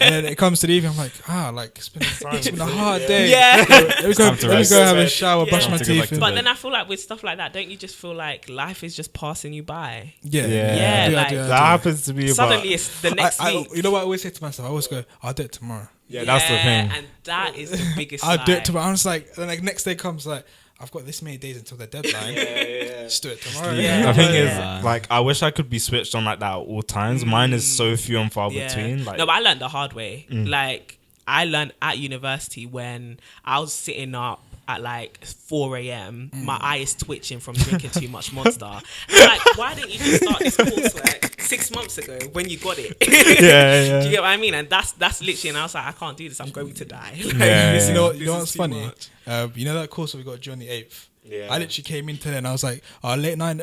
and then it comes to the evening. I'm like, it's been a hard day. Yeah. Let me time to go rest. have a shower, brush Yeah. my Time to go back teeth. to and- But then I feel like with stuff like that, don't you just feel like life is just passing you by? Yeah, Yeah. I do, I like- do, I That do. happens to me about... Suddenly it's the next week. You know what I always say to myself? I always go, I'll do it tomorrow. Yeah, that's the thing. And that is the biggest I'll do lie. it tomorrow. I'm just like, then like next day comes like, I've got this many days until the deadline. Just do it tomorrow. Yeah. The thing Yeah. is, like, I wish I could be switched on like that at all times. Mine is so few and far between. Like, No, but I learned the hard way. Like, I learned at university when I was sitting up at like 4 a.m. My eye is twitching from drinking too much Monster. And I'm like, why didn't you just start this course like 6 months ago when you got it? yeah. Do you get what I mean? And that's literally, and I was like, I can't do this. I'm going to die. Like, Yeah. You know, this you know is what's too funny? much. You know that course that we got June the 8th? Yeah. I literally came in today and I was like, late night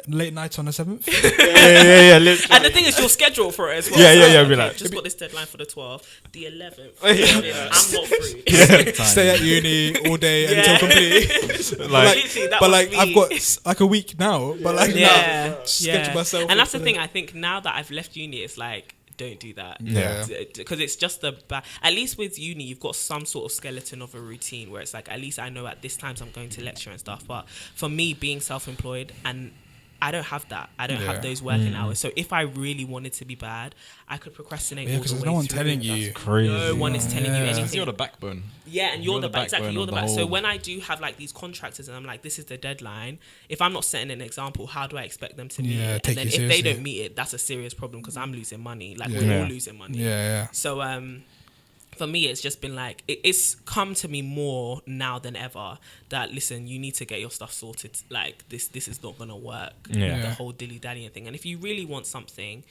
on the 7th? yeah. Literally. And the thing is, you'll schedule for it as well. Yeah, yeah, yeah, Okay, be like- just got this deadline for the 12th, the 11th. Yeah. I'm not free. Stay at uni all day until complete. Like, Literally, that But was like, me. I've got like a week now. But like Yeah, now, schedule myself. And that's the for thing. I think now that I've left uni, it's like, don't do that. Yeah. Because it's just at least with uni, you've got some sort of skeleton of a routine where it's like, at least I know at this times I'm going to lecture and stuff. But for me, being self-employed, and I don't have that. I don't have those working hours. So if I really wanted to be bad, I could procrastinate all because the there's way no one through. telling you. crazy. No one is telling you Yeah. Because anything. you're the backbone. Yeah, and you're the back. Exactly, backbone you're of the the back. So whole- when I do have like these contractors and I'm like, this is the deadline, if I'm not setting an example, how do I expect them to meet Yeah, it? take And then you if they seriously. don't meet it, that's a serious problem because I'm losing money. Like, Yeah. we're Yeah. all losing money. Yeah. So for me, it's just been like, it's come to me more now than ever that, listen, you need to get your stuff sorted. Like, this is not going to work. Yeah. The whole dilly-dallying thing. And if you really want something,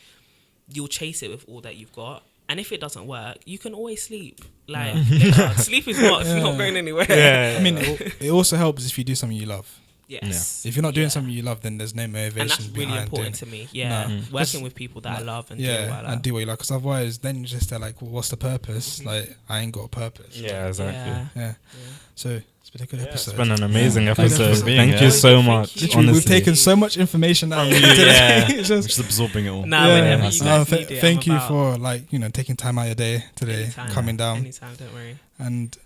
you'll chase it with all that you've got. And if it doesn't work, you can always sleep. Like, sleep is not going anywhere. Yeah. I mean, it also helps if you do something you love. Yes. If you're not doing something you love, then there's no motivation. And that's really behind doing important it. to me. Yeah. No. Working with people that I love and doing what I love. and do what you like. Because otherwise, then you're just there like, well, what's the purpose? Like, I ain't got a purpose. Yeah, exactly. Yeah. So it's been a good episode. It's been an amazing episode. episode. Thank you so much. Literally, we've taken so much information out of you today. It's We're just, just absorbing it all. Nah, whenever you guys need it, thank I'm you about. for taking time out of your day today, Anytime. coming down. Anytime, don't worry. And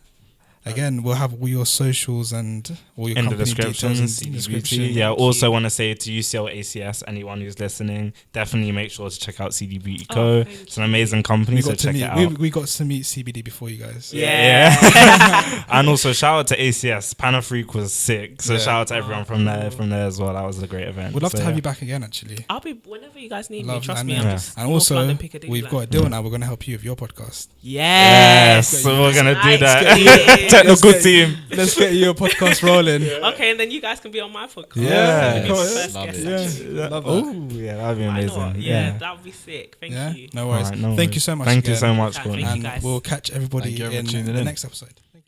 again, we'll have all your socials and all your In the company description, details in the CDBT. description. Yeah, also want to say to UCL ACS, anyone who's listening, definitely make sure to check out CDBT Co. thank It's an amazing company, We so got to check meet. it out. We got to meet CBD before you guys. Yeah. And also shout out to ACS. Panafreak was sick. So Yeah. shout out to everyone from there as well. That was a great event. We'd love So, to have yeah. you back again, actually. I'll be whenever you guys need Love me. Trust that, me. yeah. I'm just And North also, London, Piccadilly we've line. got a deal now. We're going to help you with your podcast. Yes, so we're going to do Nice. that. Yeah. Technical team. Let's get your podcast rolling. Okay, and then you guys can be on my podcast. Yeah. You'll be the first Love guest, it. actually. Love that. Oh, yeah, that'd be Why amazing. not? Yeah, that would be sick. Thank Yeah, you. no worries. Alright, no Thank worries. you so much. Thank you again. so much, Thank Courtney. you, And guys. we'll catch everybody Thank you for in tuning the in. next episode.